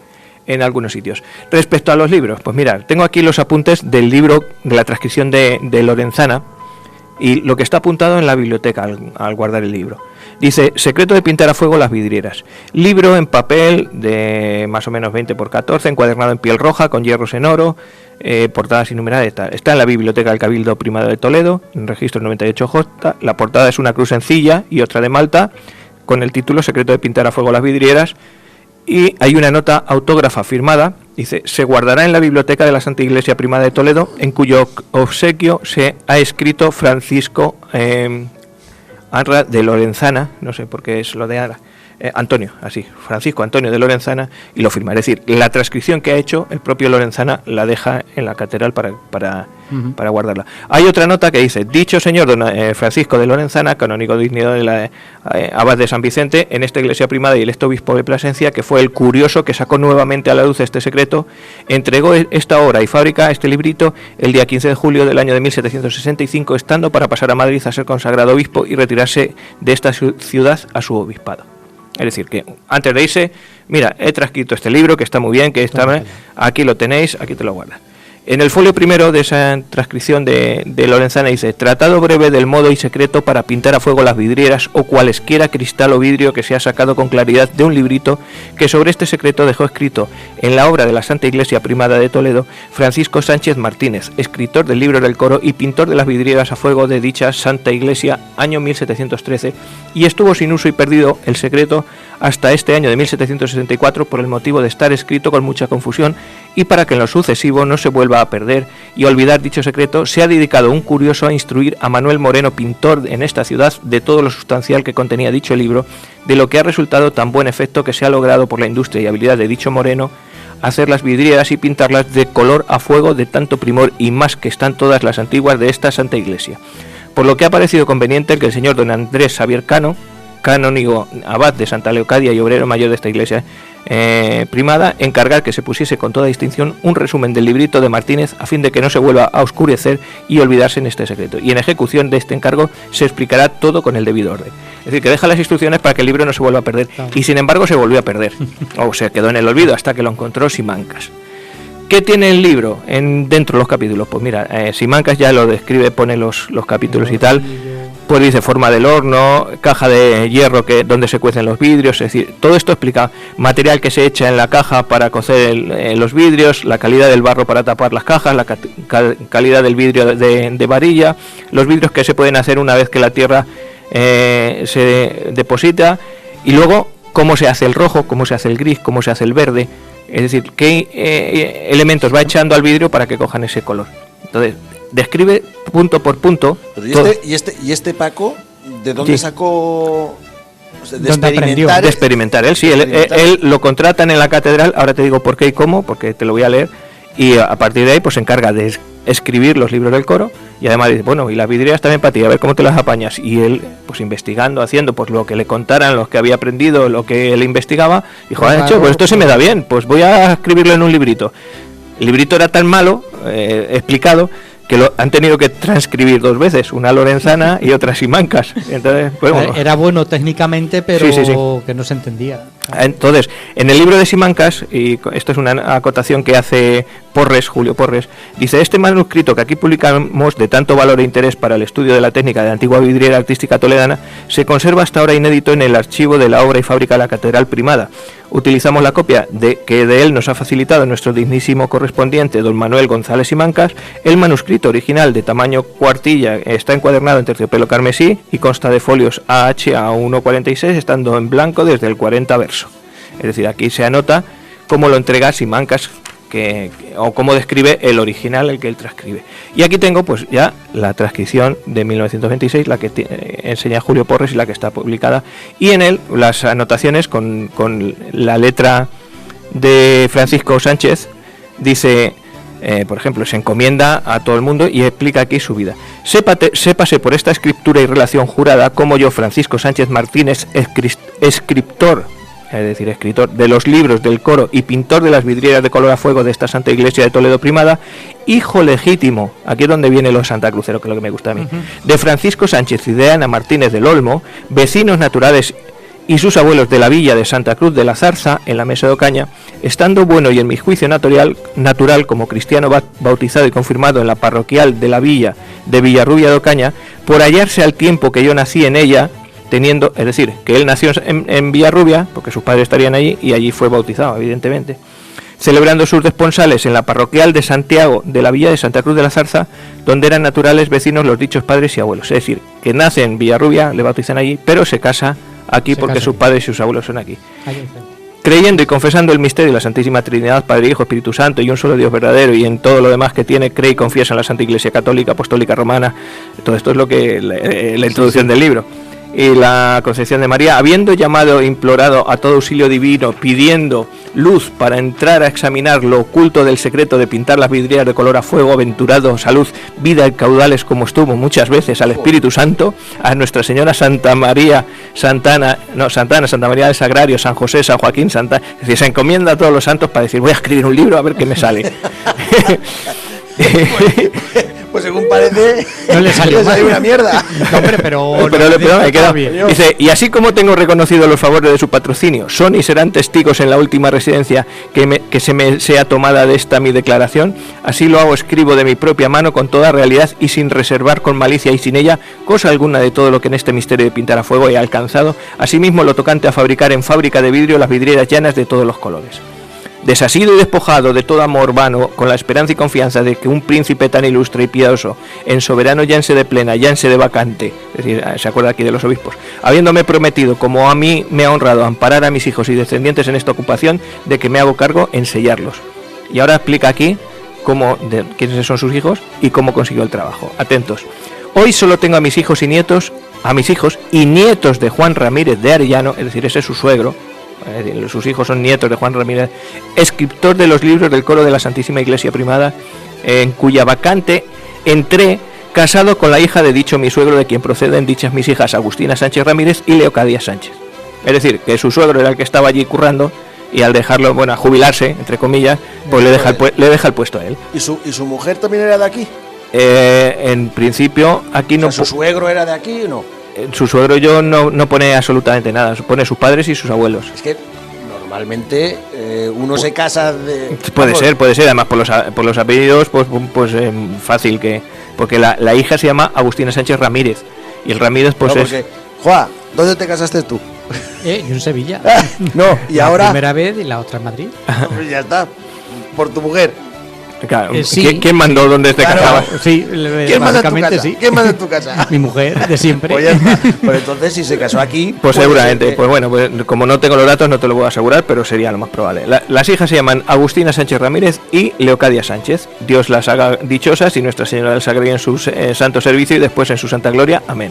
en algunos sitios. Respecto a los libros, pues mira, tengo aquí los apuntes del libro de la transcripción de Lorenzana y lo que está apuntado en la biblioteca al guardar el libro. Dice: secreto de pintar a fuego las vidrieras. Libro en papel de más o menos 20 por 14, encuadernado en piel roja, con hierros en oro, portadas innumeradas. Está en la biblioteca del Cabildo Primado de Toledo, en registro 98J. La portada es una cruz sencilla y otra de Malta, con el título Secreto de pintar a fuego las vidrieras. Y hay una nota autógrafa firmada, dice: se guardará en la biblioteca de la Santa Iglesia Primada de Toledo, en cuyo obsequio se ha escrito Francisco Anra de Lorenzana, no sé por qué es lo de Anra, Antonio, así, Francisco Antonio de Lorenzana, y lo firma. Es decir, la transcripción que ha hecho el propio Lorenzana la deja en la catedral para guardarla. Hay otra nota que dice: dicho señor don Francisco de Lorenzana, canónigo dignidad de la abad de San Vicente, en esta iglesia primada y electo obispo de Plasencia, que fue el curioso que sacó nuevamente a la luz este secreto, entregó esta obra y fábrica, este librito, el día 15 de julio del año de 1765, estando para pasar a Madrid a ser consagrado obispo y retirarse de esta ciudad a su obispado. Es decir, que antes de irse, mira, he transcrito este libro, que está muy bien, que está, aquí lo tenéis, aquí te lo guardas. En el folio primero de esa transcripción de Lorenzana dice: tratado breve del modo y secreto para pintar a fuego las vidrieras o cualesquiera cristal o vidrio que se ha sacado con claridad de un librito que sobre este secreto dejó escrito en la obra de la Santa Iglesia Primada de Toledo Francisco Sánchez Martínez, escritor del libro del coro y pintor de las vidrieras a fuego de dicha Santa Iglesia, año 1713, y estuvo sin uso y perdido el secreto hasta este año de 1764 por el motivo de estar escrito con mucha confusión, y para que en lo sucesivo no se vuelva a perder y olvidar dicho secreto, se ha dedicado un curioso a instruir a Manuel Moreno, pintor en esta ciudad, de todo lo sustancial que contenía dicho libro, de lo que ha resultado tan buen efecto que se ha logrado por la industria y habilidad de dicho Moreno hacer las vidrieras y pintarlas de color a fuego de tanto primor y más que están todas las antiguas de esta Santa Iglesia. Por lo que ha parecido conveniente que el señor don Andrés Javier Cano, canónigo abad de Santa Leocadia y obrero mayor de esta iglesia primada, encargar que se pusiese con toda distinción un resumen del librito de Martínez a fin de que no se vuelva a oscurecer y olvidarse en este secreto. Y en ejecución de este encargo se explicará todo con el debido orden. Es decir, que deja las instrucciones para que el libro no se vuelva a perder. Y sin embargo se volvió a perder. O se quedó en el olvido hasta que lo encontró Simancas. ¿Qué tiene el libro dentro de los capítulos? Pues mira, Simancas ya lo describe, pone los capítulos y tal. Pues dice forma del horno, caja de hierro donde se cuecen los vidrios, es decir, todo esto explica material que se echa en la caja para cocer los vidrios, la calidad del barro para tapar las cajas, la calidad del vidrio de varilla, los vidrios que se pueden hacer una vez que la tierra se deposita, y luego cómo se hace el rojo, cómo se hace el gris, cómo se hace el verde, es decir, qué elementos va echando al vidrio para que cojan ese color. Entonces, describe punto por punto. Pero ¿y este Paco, de dónde sacó? De experimentar. De experimentar. Él lo contratan en la catedral, ahora te digo por qué y cómo, porque te lo voy a leer, y a partir de ahí pues se encarga de escribir los libros del coro, y además dice, bueno, y las vidrieras también para ti, a ver cómo te las apañas. Y él, pues investigando, haciendo pues lo que le contaran, lo que había aprendido, lo que él investigaba, dijo, pues esto se me da bien, pues voy a escribirlo en un librito. El librito era tan malo, explicado, que lo han tenido que transcribir dos veces, una Lorenzana y otra Simancas. Entonces, pues, bueno. Era bueno técnicamente, pero sí. Que no se entendía. Entonces, en el libro de Simancas, y esto es una acotación que hace Julio Porres, dice: este manuscrito que aquí publicamos, de tanto valor e interés para el estudio de la técnica de la antigua vidriera artística toledana, se conserva hasta ahora inédito en el archivo de la obra y fábrica de la Catedral Primada. Utilizamos la copia que de él nos ha facilitado nuestro dignísimo correspondiente don Manuel González Simancas. El manuscrito original, de tamaño cuartilla, está encuadernado en terciopelo carmesí y consta de folios AH a 1,46, estando en blanco desde el 40 verso. Es decir, aquí se anota cómo lo entrega Simancas o cómo describe el original, el que él transcribe. Y aquí tengo pues ya la transcripción de 1926, la que enseña Julio Porres y la que está publicada, y en él las anotaciones con la letra de Francisco Sánchez. Dice, por ejemplo, se encomienda a todo el mundo y explica aquí su vida. Sépase por esta escritura y relación jurada como yo, Francisco Sánchez Martínez, escritor, es decir, escritor de los libros del coro y pintor de las vidrieras de color a fuego de esta Santa Iglesia de Toledo Primada, hijo legítimo, aquí es donde viene lo Santa Crucero, que es lo que me gusta a mí, de Francisco Sánchez y de Ana Martínez del Olmo, vecinos naturales y sus abuelos de la villa de Santa Cruz de la Zarza, en la Mesa de Ocaña, estando bueno y en mi juicio natural como cristiano bautizado y confirmado en la parroquial de la villa de Villarrubia de Ocaña, por hallarse al tiempo que yo nací en ella, teniendo, es decir, que él nació en Villarrubia, porque sus padres estarían allí, y allí fue bautizado, evidentemente, celebrando sus responsales en la parroquial de Santiago de la villa de Santa Cruz de la Zarza, donde eran naturales vecinos los dichos padres y abuelos. Es decir, que nace en Villarrubia, le bautizan allí, pero se casa aquí porque sus padres y sus abuelos son aquí. Creyendo y confesando el misterio de la Santísima Trinidad, Padre, Hijo, Espíritu Santo y un solo Dios verdadero, y en todo lo demás que tiene, cree y confiesa en la Santa Iglesia Católica, Apostólica, Romana. Todo esto es lo que la introducción del libro. Y la Concepción de María, habiendo llamado e implorado a todo auxilio divino, pidiendo luz para entrar a examinar lo oculto del secreto de pintar las vidrieras de color a fuego, aventurado, salud, vida y caudales como estuvo muchas veces al Espíritu Santo, a Nuestra Señora Santa María, Santa María del Sagrario, San José, San Joaquín, es decir, se encomienda a todos los santos para decir, voy a escribir un libro a ver qué me sale. Pues según parece, no le salió una mierda. No, hombre, pero me queda bien. Dice, y así como tengo reconocido los favores de su patrocinio, son y serán testigos en la última residencia que se me sea tomada de esta mi declaración, así lo hago, escribo de mi propia mano con toda realidad y sin reservar con malicia y sin ella cosa alguna de todo lo que en este misterio de pintar a fuego he alcanzado, asimismo lo tocante a fabricar en fábrica de vidrio las vidrieras llanas de todos los colores. Desasido y despojado de todo amor vano, con la esperanza y confianza de que un príncipe tan ilustre y piadoso, en soberano llanse de plena, llanse de vacante, es decir, se acuerda aquí de los obispos, habiéndome prometido, como a mí me ha honrado, amparar a mis hijos y descendientes en esta ocupación, de que me hago cargo en sellarlos. Y ahora explica aquí quiénes son sus hijos y cómo consiguió el trabajo. Atentos. Hoy solo tengo a mis hijos y nietos de Juan Ramírez de Arellano, es decir, ese es su suegro. Sus hijos son nietos de Juan Ramírez, escritor de los libros del coro de la Santísima Iglesia Primada, en cuya vacante entré casado con la hija de dicho mi suegro, de quien proceden dichas mis hijas Agustina Sánchez Ramírez y Leocadia Sánchez. Es decir, que su suegro era el que estaba allí currando, y al dejarlo, bueno, a jubilarse, entre comillas, pues le deja el puesto a él. ¿Y su mujer también era de aquí? En principio, aquí no. ¿Su suegro era de aquí o no? Su suegro yo no pone absolutamente nada, pone sus padres y sus abuelos. Es que normalmente uno se casa de... Puede ser, además por los apellidos, pues fácil que... Porque la hija se llama Agustina Sánchez Ramírez, y el Ramírez pues no, porque, Juan, ¿dónde te casaste tú? Yo en Sevilla. No, y ahora... La primera vez y la otra en Madrid. Pues ya está, por tu mujer. Claro, sí, ¿quién mandó donde te casabas? Sí, ¿Quién manda en tu casa? Sí. ¿Quién manda en tu casa? Mi mujer, de siempre. Pues ya está. Pues entonces, si se casó aquí... Pues seguramente, pues bueno, pues como no tengo los datos no te lo puedo asegurar, pero sería lo más probable. Las hijas se llaman Agustina Sánchez Ramírez y Leocadia Sánchez. Dios las haga dichosas y Nuestra Señora del Sagrario en su santo servicio y después en su santa gloria. Amén.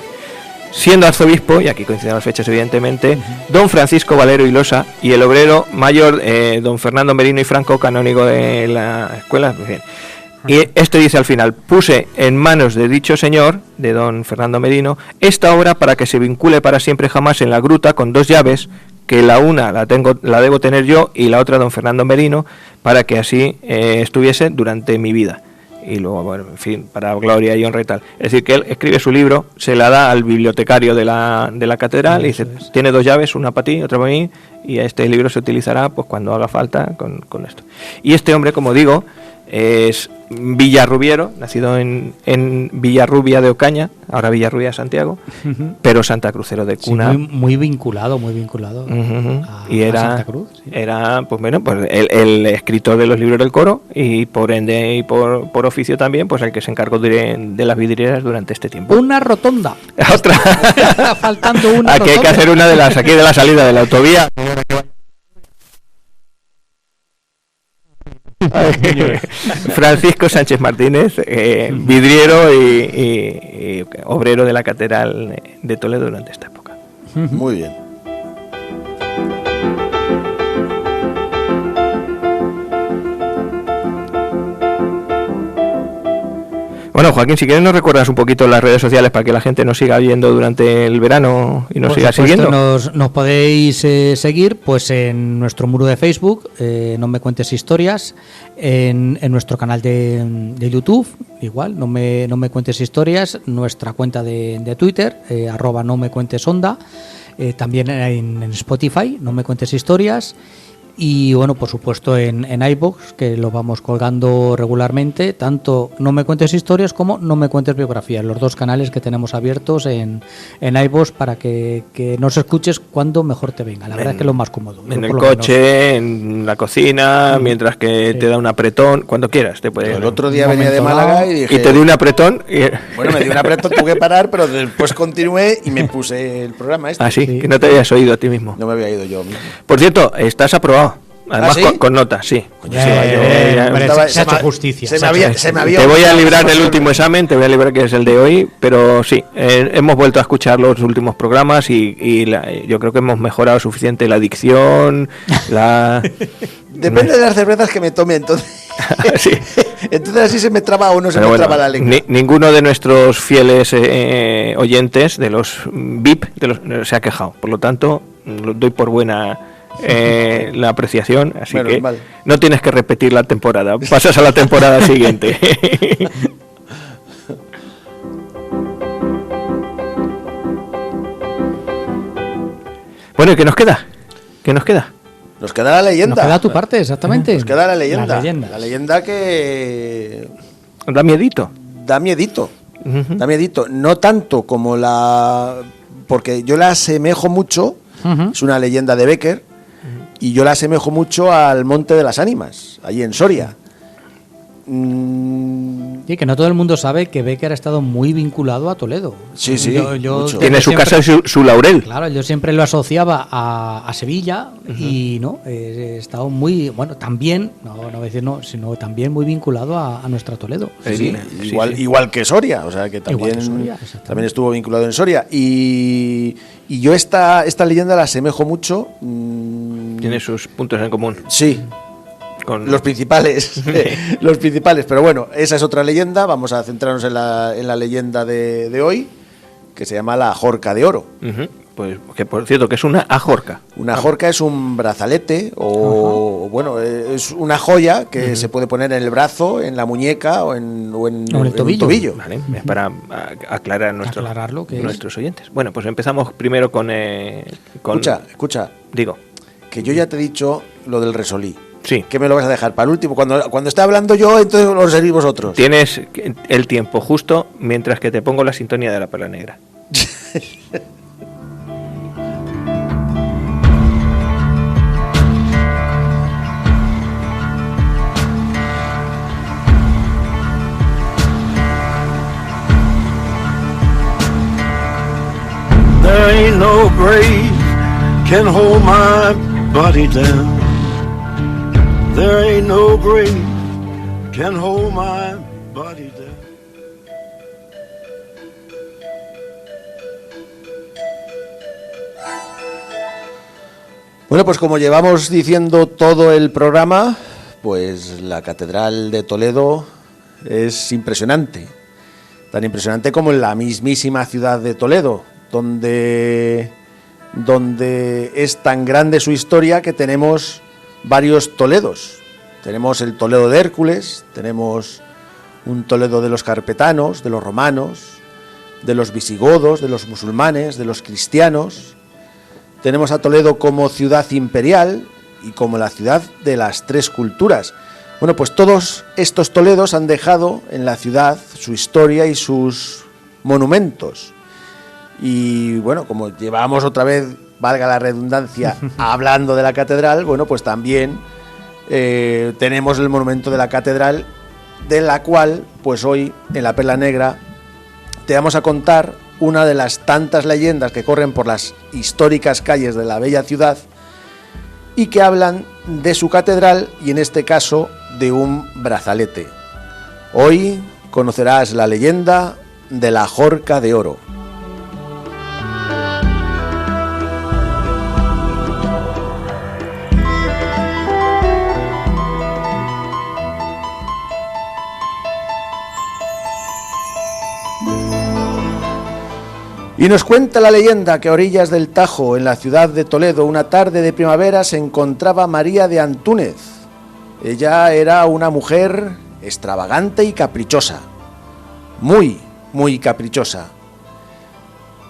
Siendo arzobispo, y aquí coinciden las fechas evidentemente, don Francisco Valero y Losa, y el obrero mayor, don Fernando Merino y Franco, canónigo de la escuela, bien. Y este dice al final, puse en manos de dicho señor, de don Fernando Merino, esta obra para que se vincule para siempre jamás en la gruta con 2 llaves, que la una la debo tener yo y la otra don Fernando Merino, para que así estuviese durante mi vida. Y luego, bueno, en fin, para gloria y honra y tal. Es decir, que él escribe su libro, se la da al bibliotecario de la catedral y dice, tiene 2 llaves, una para ti, otra para mí, y este libro se utilizará pues cuando haga falta con esto. Y este hombre, como digo, es villarrubiero, nacido en Villarrubia de Ocaña, ahora Villarrubia de Santiago, pero santacrucero de cuna. Sí, muy vinculado y era, a Santa Cruz. Sí. Era, pues bueno, pues el escritor de los libros del coro y por ende y por oficio también, pues el que se encargó de las vidrieras durante este tiempo. Una rotonda. Otra. Está faltando una aquí rotonda. hay que hacer una de las, aquí de la salida de la autovía. Francisco Sánchez Martínez, vidriero y obrero de la Catedral de Toledo durante esta época. Muy bien. Bueno, Joaquín, si quieres nos recuerdas un poquito las redes sociales para que la gente nos siga viendo durante el verano y nos siga siguiendo. Nos podéis seguir pues en nuestro muro de Facebook, No Me Cuentes Historias, en nuestro canal de YouTube, igual, no me Cuentes Historias, nuestra cuenta de Twitter, @No Me Cuentes Onda, también en Spotify, No Me Cuentes Historias. Y bueno, por supuesto en iVoox, que lo vamos colgando regularmente, tanto No Me Cuentes Historias como No Me Cuentes Biografías, los dos canales que tenemos abiertos en iVoox para que nos escuches cuando mejor te venga. La verdad es que es lo más cómodo. En el coche, en la cocina, mientras que te da un apretón, cuando quieras. Te puede. El otro día venía de Málaga y dije... Y te di un apretón. Bueno, me di un apretón, tuve que parar, pero después continué y me puse el programa este. Ah, sí, que no te habías oído a ti mismo. No me había ido yo mismo. Por cierto, estás aprobado. Además, ¿Ah, sí? con notas, sí. Se ha hecho justicia. Se me había te voy a librar del último examen, te voy a librar que es el de hoy, pero sí, hemos vuelto a escuchar los últimos programas y yo creo que hemos mejorado suficiente la dicción, Depende de las cervezas que me tome, entonces. Sí. Entonces así se me traba o no se Pero me bueno, traba la lengua. Ninguno de nuestros fieles oyentes, de los VIP, se ha quejado. Por lo tanto, lo doy por buena la apreciación, así que no tienes que repetir la temporada, pasas a la temporada siguiente. Bueno, ¿y qué nos queda? ¿Qué nos queda? Nos queda la leyenda. Nos queda tu parte, exactamente. Nos queda la leyenda. La leyenda que... Da miedito. Da miedito. Da miedito. No tanto como la... Porque yo la asemejo mucho, es una leyenda de Bécquer, y yo la asemejo mucho al Monte de las Ánimas, allí en Soria. Sí, que no todo el mundo sabe que Bécquer ha estado muy vinculado a Toledo. Sí, mucho. Tiene su casa y su laurel. Claro, yo siempre lo asociaba a Sevilla y no, he estado muy, bueno, también, no voy a decir no, sino también muy vinculado a nuestra Toledo. Sí. Igual que Soria, o sea que también, también estuvo vinculado en Soria. Y yo esta leyenda la asemejo mucho. Tiene sus puntos en común. Sí. Con los principales, pero bueno, esa es otra leyenda. Vamos a centrarnos en la leyenda de hoy, que se llama la Ajorca de Oro. Pues que por cierto, que es una ajorca. Una ajorca es un brazalete o bueno, es una joya que se puede poner en el brazo, en la muñeca o en el tobillo. Vale, es para aclarar nuestros oyentes. Bueno, pues empezamos primero con... Escucha. Digo. Que yo ya te he dicho lo del resolí. Sí. ¿Qué me lo vas a dejar para el último? Cuando esté hablando yo, entonces lo seguís vosotros. Tienes el tiempo justo mientras que te pongo la sintonía de la Perla Negra. There ain't no grave can hold my body down. There ain't no grave can hold my body down. Bueno, pues como llevamos diciendo todo el programa, pues la Catedral de Toledo es impresionante. Tan impresionante como en la mismísima ciudad de Toledo, donde es tan grande su historia que tenemos varios Toledos. Tenemos el Toledo de Hércules, tenemos un Toledo de los carpetanos, de los romanos, de los visigodos, de los musulmanes, de los cristianos. Tenemos a Toledo como ciudad imperial y como la ciudad de las tres culturas. Bueno, pues todos estos Toledos han dejado en la ciudad su historia y sus monumentos. Y bueno, como llevamos otra vez, valga la redundancia, hablando de la catedral, bueno, pues también tenemos el monumento de la catedral, de la cual, pues hoy, en la Perla Negra, te vamos a contar una de las tantas leyendas que corren por las históricas calles de la bella ciudad y que hablan de su catedral y, en este caso, de un brazalete. Hoy conocerás la leyenda de la Jorca de Oro. Y nos cuenta la leyenda que a orillas del Tajo, en la ciudad de Toledo, una tarde de primavera se encontraba María de Antúnez. Ella era una mujer extravagante y caprichosa, muy caprichosa.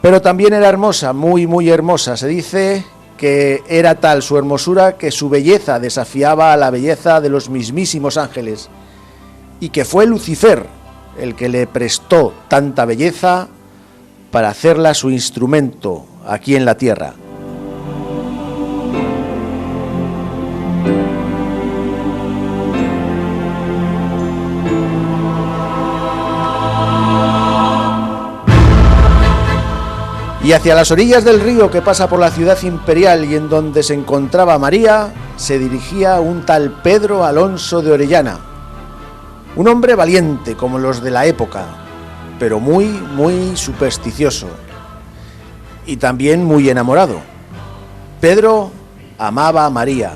Pero también era hermosa, muy hermosa. Se dice que era tal su hermosura que su belleza desafiaba a la belleza de los mismísimos ángeles, y que fue Lucifer el que le prestó tanta belleza para hacerla su instrumento aquí en la tierra. Y hacia las orillas del río que pasa por la ciudad imperial y en donde se encontraba María, se dirigía un tal Pedro Alonso de Orellana, un hombre valiente como los de la época, pero muy supersticioso y también muy enamorado. Pedro amaba a María.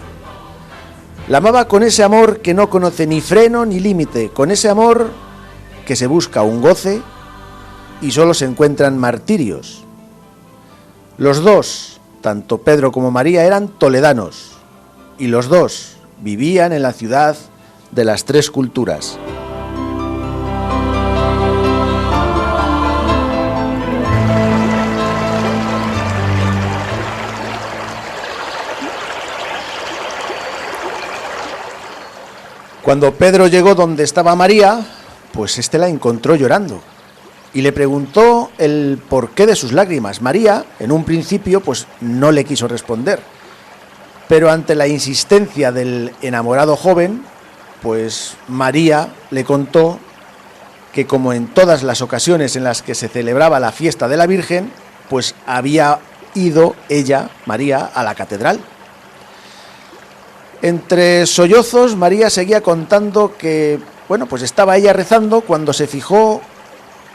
La amaba con ese amor que no conoce ni freno ni límite, con ese amor que se busca un goce y solo se encuentran martirios. Los dos, tanto Pedro como María, eran toledanos y los dos vivían en la ciudad de las tres culturas. Cuando Pedro llegó donde estaba María, pues éste la encontró llorando y le preguntó el porqué de sus lágrimas. María, en un principio, pues no le quiso responder, pero ante la insistencia del enamorado joven, pues María le contó que, como en todas las ocasiones en las que se celebraba la fiesta de la Virgen, pues había ido ella, María, a la catedral. Entre sollozos, María seguía contando que, bueno, pues estaba ella rezando cuando se fijó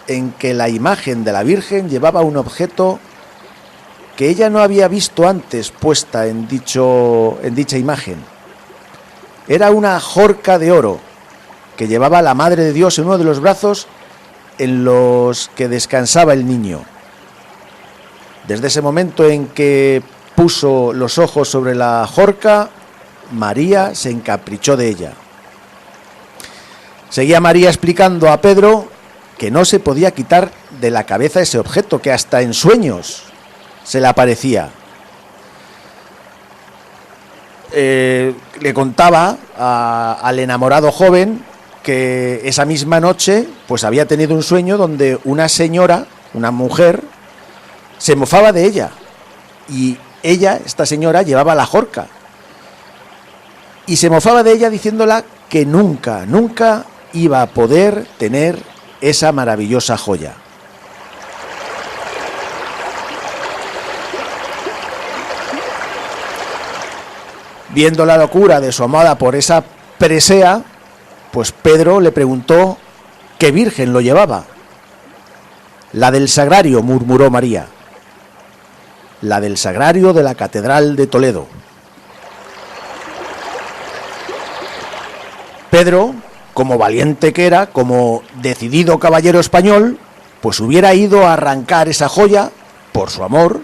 en que la imagen de la Virgen llevaba un objeto que ella no había visto antes puesta en dicha imagen. Era una jorca de oro que llevaba la Madre de Dios en uno de los brazos en los que descansaba el niño. Desde ese momento en que puso los ojos sobre la jorca, María se encaprichó de ella. Seguía María explicando a Pedro que no se podía quitar de la cabeza ese objeto, que hasta en sueños se le aparecía. Le contaba al enamorado joven que esa misma noche pues había tenido un sueño donde una señora, una mujer, se mofaba de ella, y ella, esta señora, llevaba la jorca y se mofaba de ella diciéndola que nunca iba a poder tener esa maravillosa joya. Viendo la locura de su amada por esa presea, pues Pedro le preguntó qué virgen lo llevaba. La del sagrario, murmuró María. La del sagrario de la Catedral de Toledo. Pedro, como valiente que era, como decidido caballero español, pues hubiera ido a arrancar esa joya, por su amor,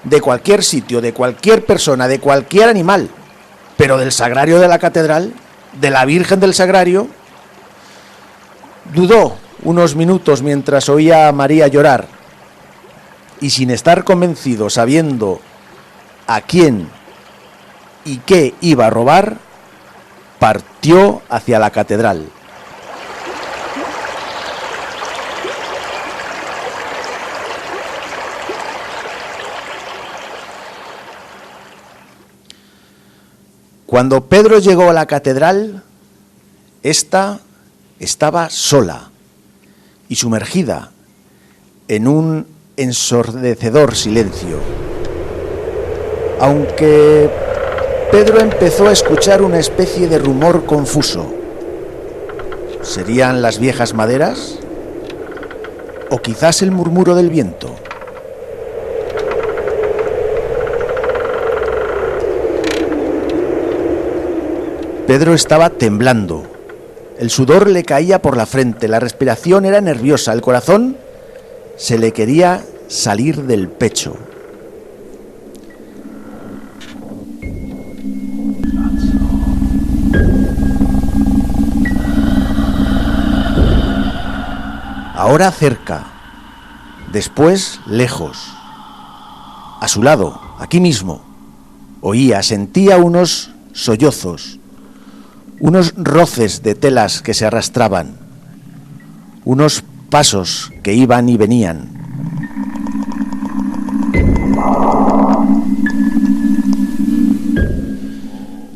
de cualquier sitio, de cualquier persona, de cualquier animal, pero del sagrario de la catedral, de la Virgen del Sagrario. Dudó unos minutos mientras oía a María llorar, y sin estar convencido, sabiendo a quién y qué iba a robar, partió hacia la catedral. Cuando Pedro llegó a la catedral, ésta estaba sola y sumergida en un ensordecedor silencio. Aunque Pedro empezó a escuchar una especie de rumor confuso. ¿Serían las viejas maderas? ¿O quizás el murmuro del viento? Pedro estaba temblando. El sudor le caía por la frente, la respiración era nerviosa, el corazón se le quería salir del pecho. Ahora cerca, después lejos. A su lado, aquí mismo, oía, sentía unos sollozos, unos roces de telas que se arrastraban, unos pasos que iban y venían.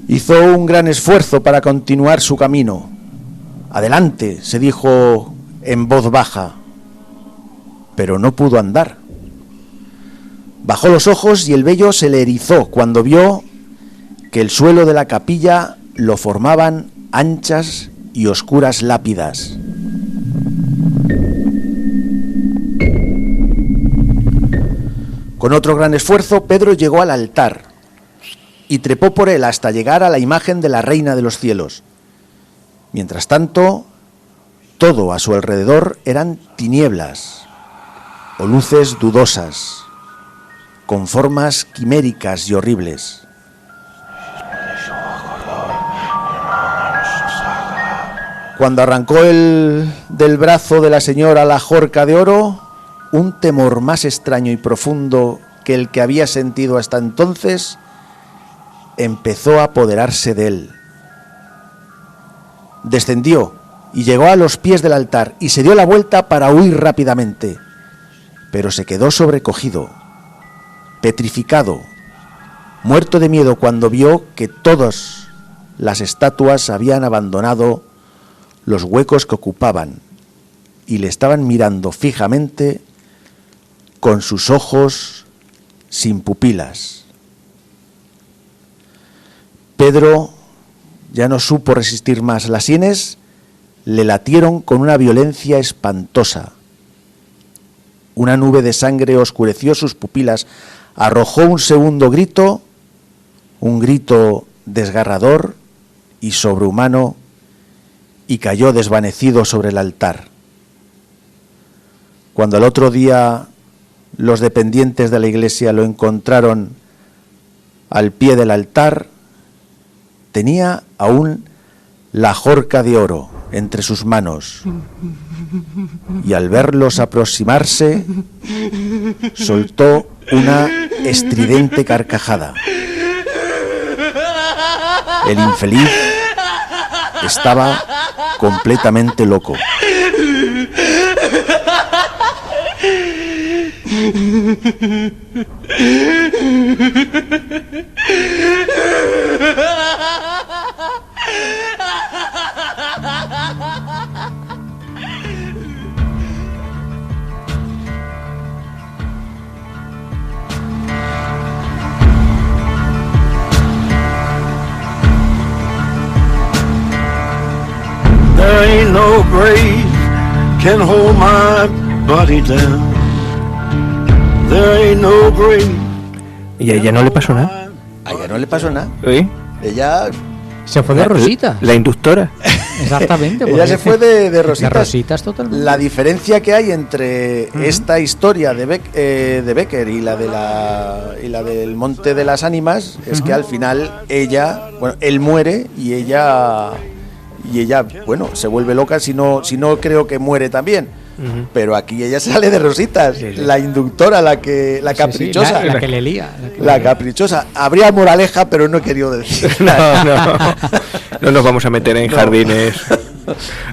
Hizo un gran esfuerzo para continuar su camino. Adelante, se dijo en voz baja, pero no pudo andar. Bajó los ojos y el vello se le erizó cuando vio que el suelo de la capilla lo formaban anchas y oscuras lápidas. Con otro gran esfuerzo, Pedro llegó al altar y trepó por él hasta llegar a la imagen de la Reina de los Cielos. Mientras tanto, todo a su alrededor eran tinieblas o luces dudosas, con formas quiméricas y horribles. Cuando arrancó del brazo de la señora la jorca de oro, un temor más extraño y profundo que el que había sentido hasta entonces empezó a apoderarse de él. Descendió y llegó a los pies del altar y se dio la vuelta para huir rápidamente, pero se quedó sobrecogido, petrificado, muerto de miedo cuando vio que todas las estatuas habían abandonado los huecos que ocupaban y le estaban mirando fijamente con sus ojos sin pupilas. Pedro ya no supo resistir más. Las sienes le latieron con una violencia espantosa. Una nube de sangre oscureció sus pupilas. Arrojó un segundo grito, un grito desgarrador y sobrehumano, y cayó desvanecido sobre el altar. Cuando al otro día los dependientes de la iglesia lo encontraron al pie del altar, tenía aún la jorca de oro entre sus manos, y al verlos aproximarse, soltó una estridente carcajada. El infeliz estaba completamente loco. There ain't no grave can hold my body down. There ain't no grave. ¿Y a ella no le pasó nada? A ella no le pasó nada. ¿Sí? Ella Se fue de Rosita. La inductora. Exactamente. ella se fue de Rositas. De Rositas totalmente. La diferencia que hay entre esta historia de Becker y la del Monte de las Ánimas es que al final ella, bueno, él muere y ella, bueno, se vuelve loca, si no creo que muere también. Pero aquí ella sale de Rositas, sí. La inductora, la caprichosa. Sí, la que le lía. La caprichosa. Habría moraleja, pero no he querido decir. No nos vamos a meter en jardines.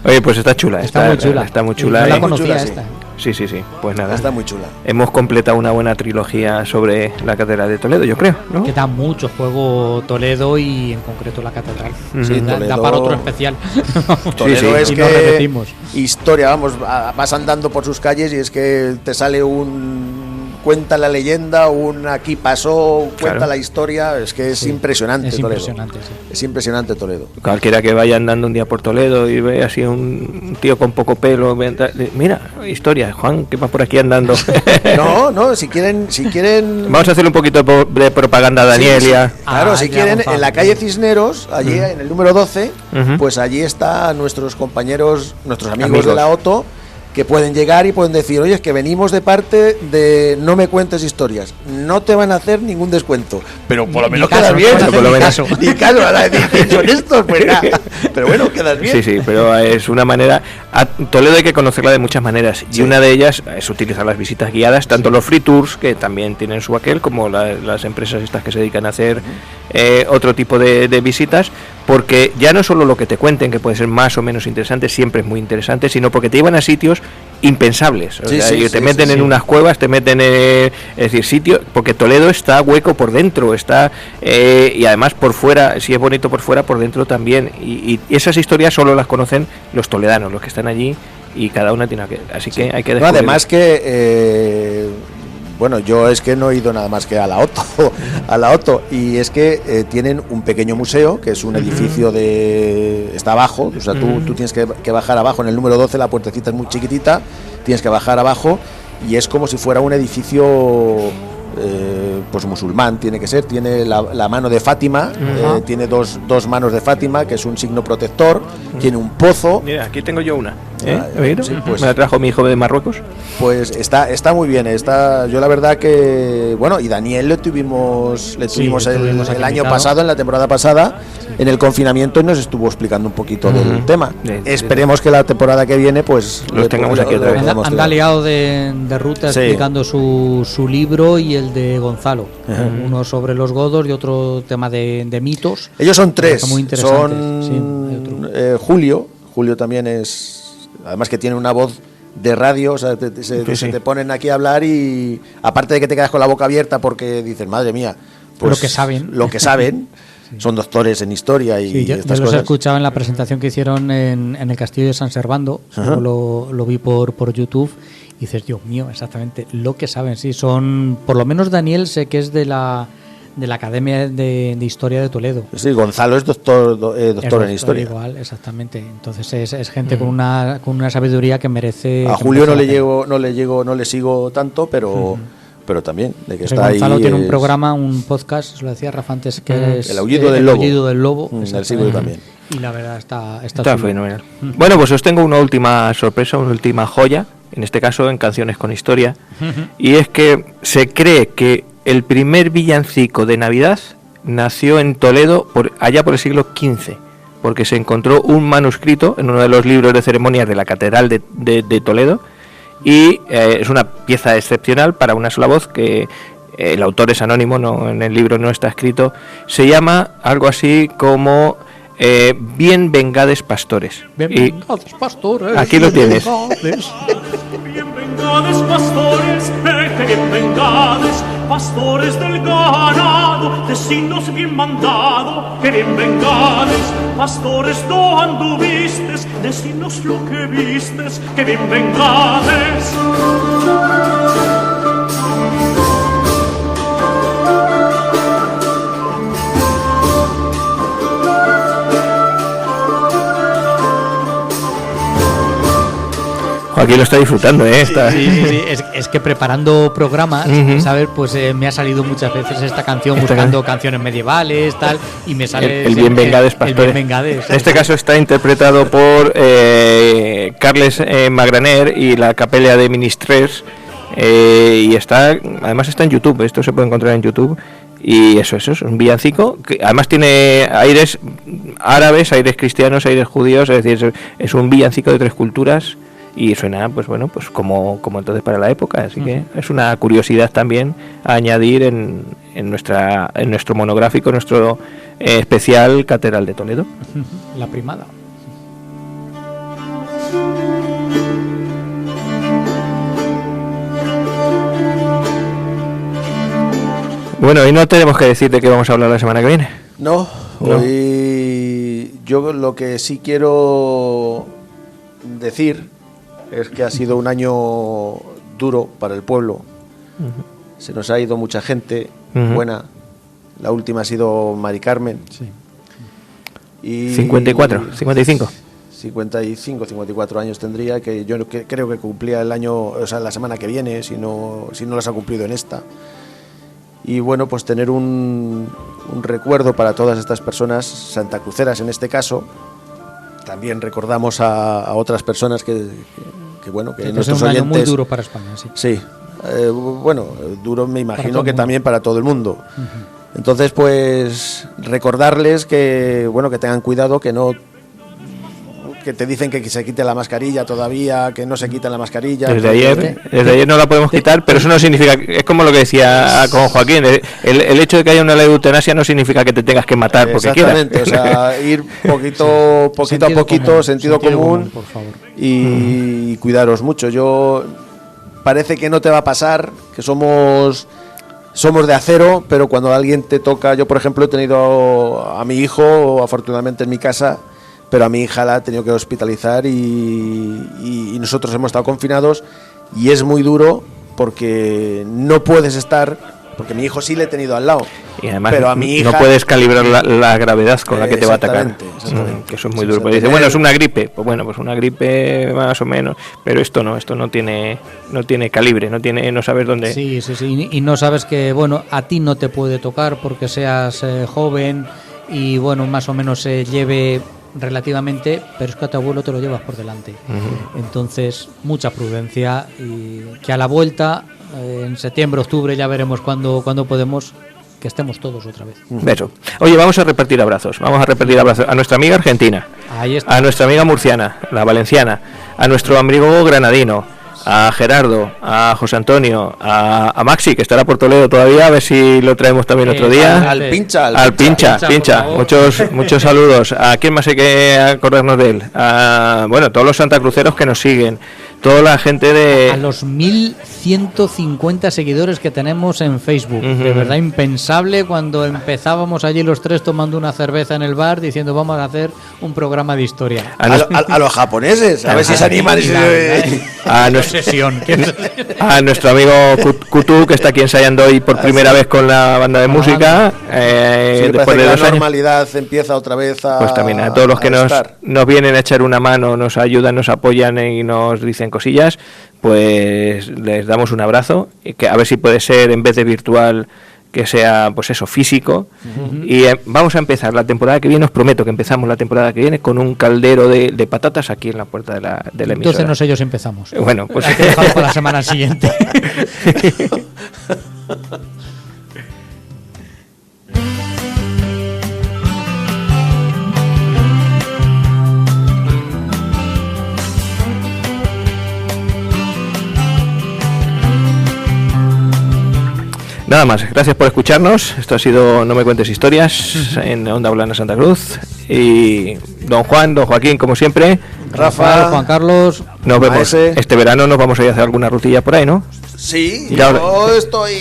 Oye, pues está chula. Está muy chula. Está muy chula. No la conocía esta. Sí. Pues nada. Está muy chula. Hemos completado una buena trilogía sobre la Catedral de Toledo, yo creo, ¿no? Que da mucho juego Toledo y en concreto la Catedral. Sí, da para otro especial. Toledo es y que nos repetimos. Historia, vamos, vas andando por sus calles y es que te sale un cuenta la leyenda, un aquí pasó, cuenta Claro. la historia, es que es impresionante Es Toledo. impresionante, sí. Es impresionante Toledo. Cualquiera que vaya andando un día por Toledo y ve así un tío con poco pelo, mira, historia, Juan, que va por aquí andando. No, si quieren Vamos a hacer un poquito de propaganda a Daniel. Sí, sí. Ya. Claro, si ya, quieren, Gonzalo. en la calle Cisneros, allí en el número 12, Ujú. pues allí están nuestros compañeros, nuestros amigos Amigos. de la OTO, que pueden llegar y pueden decir, oye, es que venimos de parte de No me cuentes historias. No te van a hacer ningún descuento, pero por lo Ni menos caso, quedas no bien. te van a hacer Por lo ni menos. caso. Ni caso, van a decir que son estos, pues nada. Pero bueno, quedas bien. Sí, pero es una manera. A Toledo hay que conocerla de muchas maneras. Y una de ellas es utilizar las visitas guiadas, tanto los free tours, que también tienen su aquel, como las empresas estas que se dedican a hacer otro tipo de visitas, porque ya no solo lo que te cuenten, que puede ser más o menos interesante, siempre es muy interesante, sino porque te llevan a sitios impensables. O Sí, sea, sí, y te sí, meten sí, en sí. unas cuevas, te meten es decir, sitios, porque Toledo está hueco por dentro, está y además por fuera, si es bonito por fuera, por dentro también. Y esas historias solo las conocen los toledanos, los que están allí, y cada una tiene que. Así que hay que No, descubrirlo. además que bueno, yo es que no he ido nada más que a la OTO, y es que tienen un pequeño museo, que es un edificio está abajo, o sea, tú tienes que bajar abajo en el número 12, la puertecita es muy chiquitita, tienes que bajar abajo y es como si fuera un edificio pues musulmán, tiene que ser, tiene la mano de Fátima, tiene dos manos de Fátima, que es un signo protector, tiene un pozo. Mira, aquí tengo yo una. Ah, ¿Has oído? sí, pues. Me la trajo mi hijo de Marruecos. Pues está muy bien, yo la verdad que, bueno, y Daniel le tuvimos tuvimos aquí el año invitado. pasado, en la temporada pasada, en el confinamiento, y nos estuvo explicando un poquito del tema. Esperemos que la temporada que viene, pues Los tengamos aquí otra vez. podamos Anda tener. liado de ruta Sí. explicando su libro y el de Gonzalo. Uno sobre los godos y otro tema de mitos. Ellos son tres, Está muy interesante. son Sí, hay otro. Julio también es, además que tiene una voz de radio, o sea, se te ponen aquí a hablar y aparte de que te quedas con la boca abierta porque dices, madre mía, pues Lo que saben. son doctores en historia y Sí, yo estas los he cosas. escuchado en la presentación que hicieron en el Castillo de San Servando. Lo vi por YouTube. Y dices, Dios mío, exactamente lo que saben. Sí, son, por lo menos Daniel sé que es de la Academia de Historia de Toledo. Sí, Gonzalo es doctor en historia. Igual, exactamente. Entonces es gente con una sabiduría que merece. A que Julio merece no la pena. le sigo tanto, pero también de que Ese está Gonzalo ahí. tiene un es- programa, un podcast, se lo decía Rafa antes, que es El aullido del lobo. Aullido del Lobo. El exactamente. sigo yo también. Y la verdad está Está chulo. fenomenal. Bueno, pues os tengo una última sorpresa, una última joya, en este caso en Canciones con Historia, y es que se cree que el primer villancico de Navidad nació en Toledo allá por el siglo XV, porque se encontró un manuscrito en uno de los libros de ceremonias de la Catedral de Toledo, y es una pieza excepcional para una sola voz que el autor es anónimo, en el libro no está escrito. Se llama algo así como Bien vengades pastores. Bien, Y vengades, pastores. aquí lo bien tienes. vengades. Bien vengades pastores, que bien vengades, pastores del ganado, de signos bien mandado, que bien vengades, pastores do anduvistes, de signos lo que vistes, que bien vengades. Aquí lo está disfrutando, Está... Sí, sí, sí. Es que preparando programas, Ujú. ¿sabes? Pues me ha salido muchas veces esta canción Esta buscando canciones medievales, tal, y me sale El Bien Vengades el Pastores. Bien Vengades. En este caso está interpretado por Carles Magraner y la Capella de Ministres, y además está en YouTube. Esto se puede encontrar en YouTube. Y eso es un villancico que además tiene aires árabes, aires cristianos, aires judíos, es decir, es un villancico de tres culturas y suena, pues bueno, pues como entonces para la época, así que es una curiosidad también a añadir en nuestro monográfico, nuestro especial Catedral de Toledo. La primada. Bueno, y no tenemos que decir de qué vamos a hablar la semana que viene. No, No. hoy yo lo que sí quiero decir es que ha sido un año duro para el pueblo, se nos ha ido mucha gente buena. La última ha sido Mari Carmen. Sí. Y 54, 55. 55, 54 años tendría, que yo creo que cumplía el año, o sea, la semana que viene, si no las ha cumplido en esta. Y bueno, pues tener un recuerdo para todas estas personas santacruceras en este caso. También recordamos a otras personas que bueno, que nuestros es un año oyentes, muy duro para España, sí. Sí, bueno, duro me imagino que también para todo el mundo. Entonces, pues recordarles que bueno, que tengan cuidado, que no, que te dicen que se quite la mascarilla todavía, que no se quita la mascarilla. Desde ayer no la podemos quitar, pero eso no significa, es como lo que decía con Joaquín, el hecho de que haya una ley de eutanasia no significa que te tengas que matar porque quieras. Exactamente, o sea, ir poquito a poquito, sentido común, por favor. Y cuidaros mucho. Parece que no te va a pasar, que somos de acero, pero cuando alguien te toca, yo por ejemplo he tenido a mi hijo, afortunadamente en mi casa, pero a mi hija la ha tenido que hospitalizar y nosotros hemos estado confinados y es muy duro porque no puedes estar, porque mi hijo sí le he tenido al lado, y además pero a mi hija no puedes calibrar la gravedad con la que te va a atacar. Exactamente. Que eso es muy duro. Pues dice, bueno, es una gripe, pues bueno, pues una gripe más o menos, pero esto no tiene calibre, no sabes dónde. Sí, y no sabes que, bueno, a ti no te puede tocar porque seas joven y bueno, más o menos se lleve relativamente, pero es que a tu abuelo te lo llevas por delante. Entonces, mucha prudencia y que a la vuelta, en septiembre, octubre, ya veremos cuándo podemos, que estemos todos otra vez. Beso. Oye, vamos a repartir abrazos a nuestra amiga argentina, Ahí está. a nuestra amiga murciana, la valenciana, a nuestro amigo granadino, a Gerardo, a José Antonio, a Maxi, que estará por Toledo todavía, a ver si lo traemos también otro día. Al pincha. Al pincha. Muchos saludos. ¿A quién más hay que acordarnos de él? Bueno, todos los santacruceros que nos siguen, toda la gente de... A los 1150 seguidores que tenemos en Facebook. De verdad impensable cuando empezábamos allí los tres tomando una cerveza en el bar diciendo vamos a hacer un programa de historia. A los japoneses, a ver si se animan. A nuestro amigo Kutu, que está aquí ensayando hoy por primera vez con la banda de música. Después de la 2 años. normalidad empieza otra vez a... Pues también a todos los que nos vienen a echar una mano, nos ayudan, nos apoyan y nos dicen cosillas, pues les damos un abrazo, y que a ver si puede ser, en vez de virtual, que sea pues eso, físico. Y vamos a empezar la temporada que viene, os prometo que empezamos la temporada que viene con un caldero de patatas aquí en la puerta de la emisora. Entonces no sé yo si empezamos. Bueno, pues hay que dejarlo para la semana siguiente. Nada más, gracias por escucharnos. Esto ha sido No me cuentes historias en Onda Blana Santa Cruz. Y don Joaquín, como siempre. Rafa, Juan Carlos. Nos vemos. Maese. Este verano nos vamos a ir a hacer alguna rutilla por ahí, ¿no? Sí, Ya yo estoy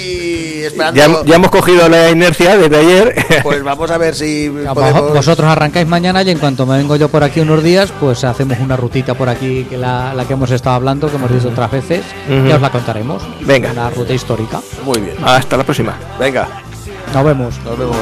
esperando. Ya hemos cogido la inercia desde ayer. Pues vamos a ver si podemos... Vosotros arrancáis mañana y en cuanto me vengo yo por aquí unos días, pues hacemos una rutita por aquí, que la que hemos estado hablando, que hemos visto otras veces, ya os la contaremos. Venga. Una ruta histórica. Muy bien. Hasta la próxima. Venga, Nos vemos. nos vemos.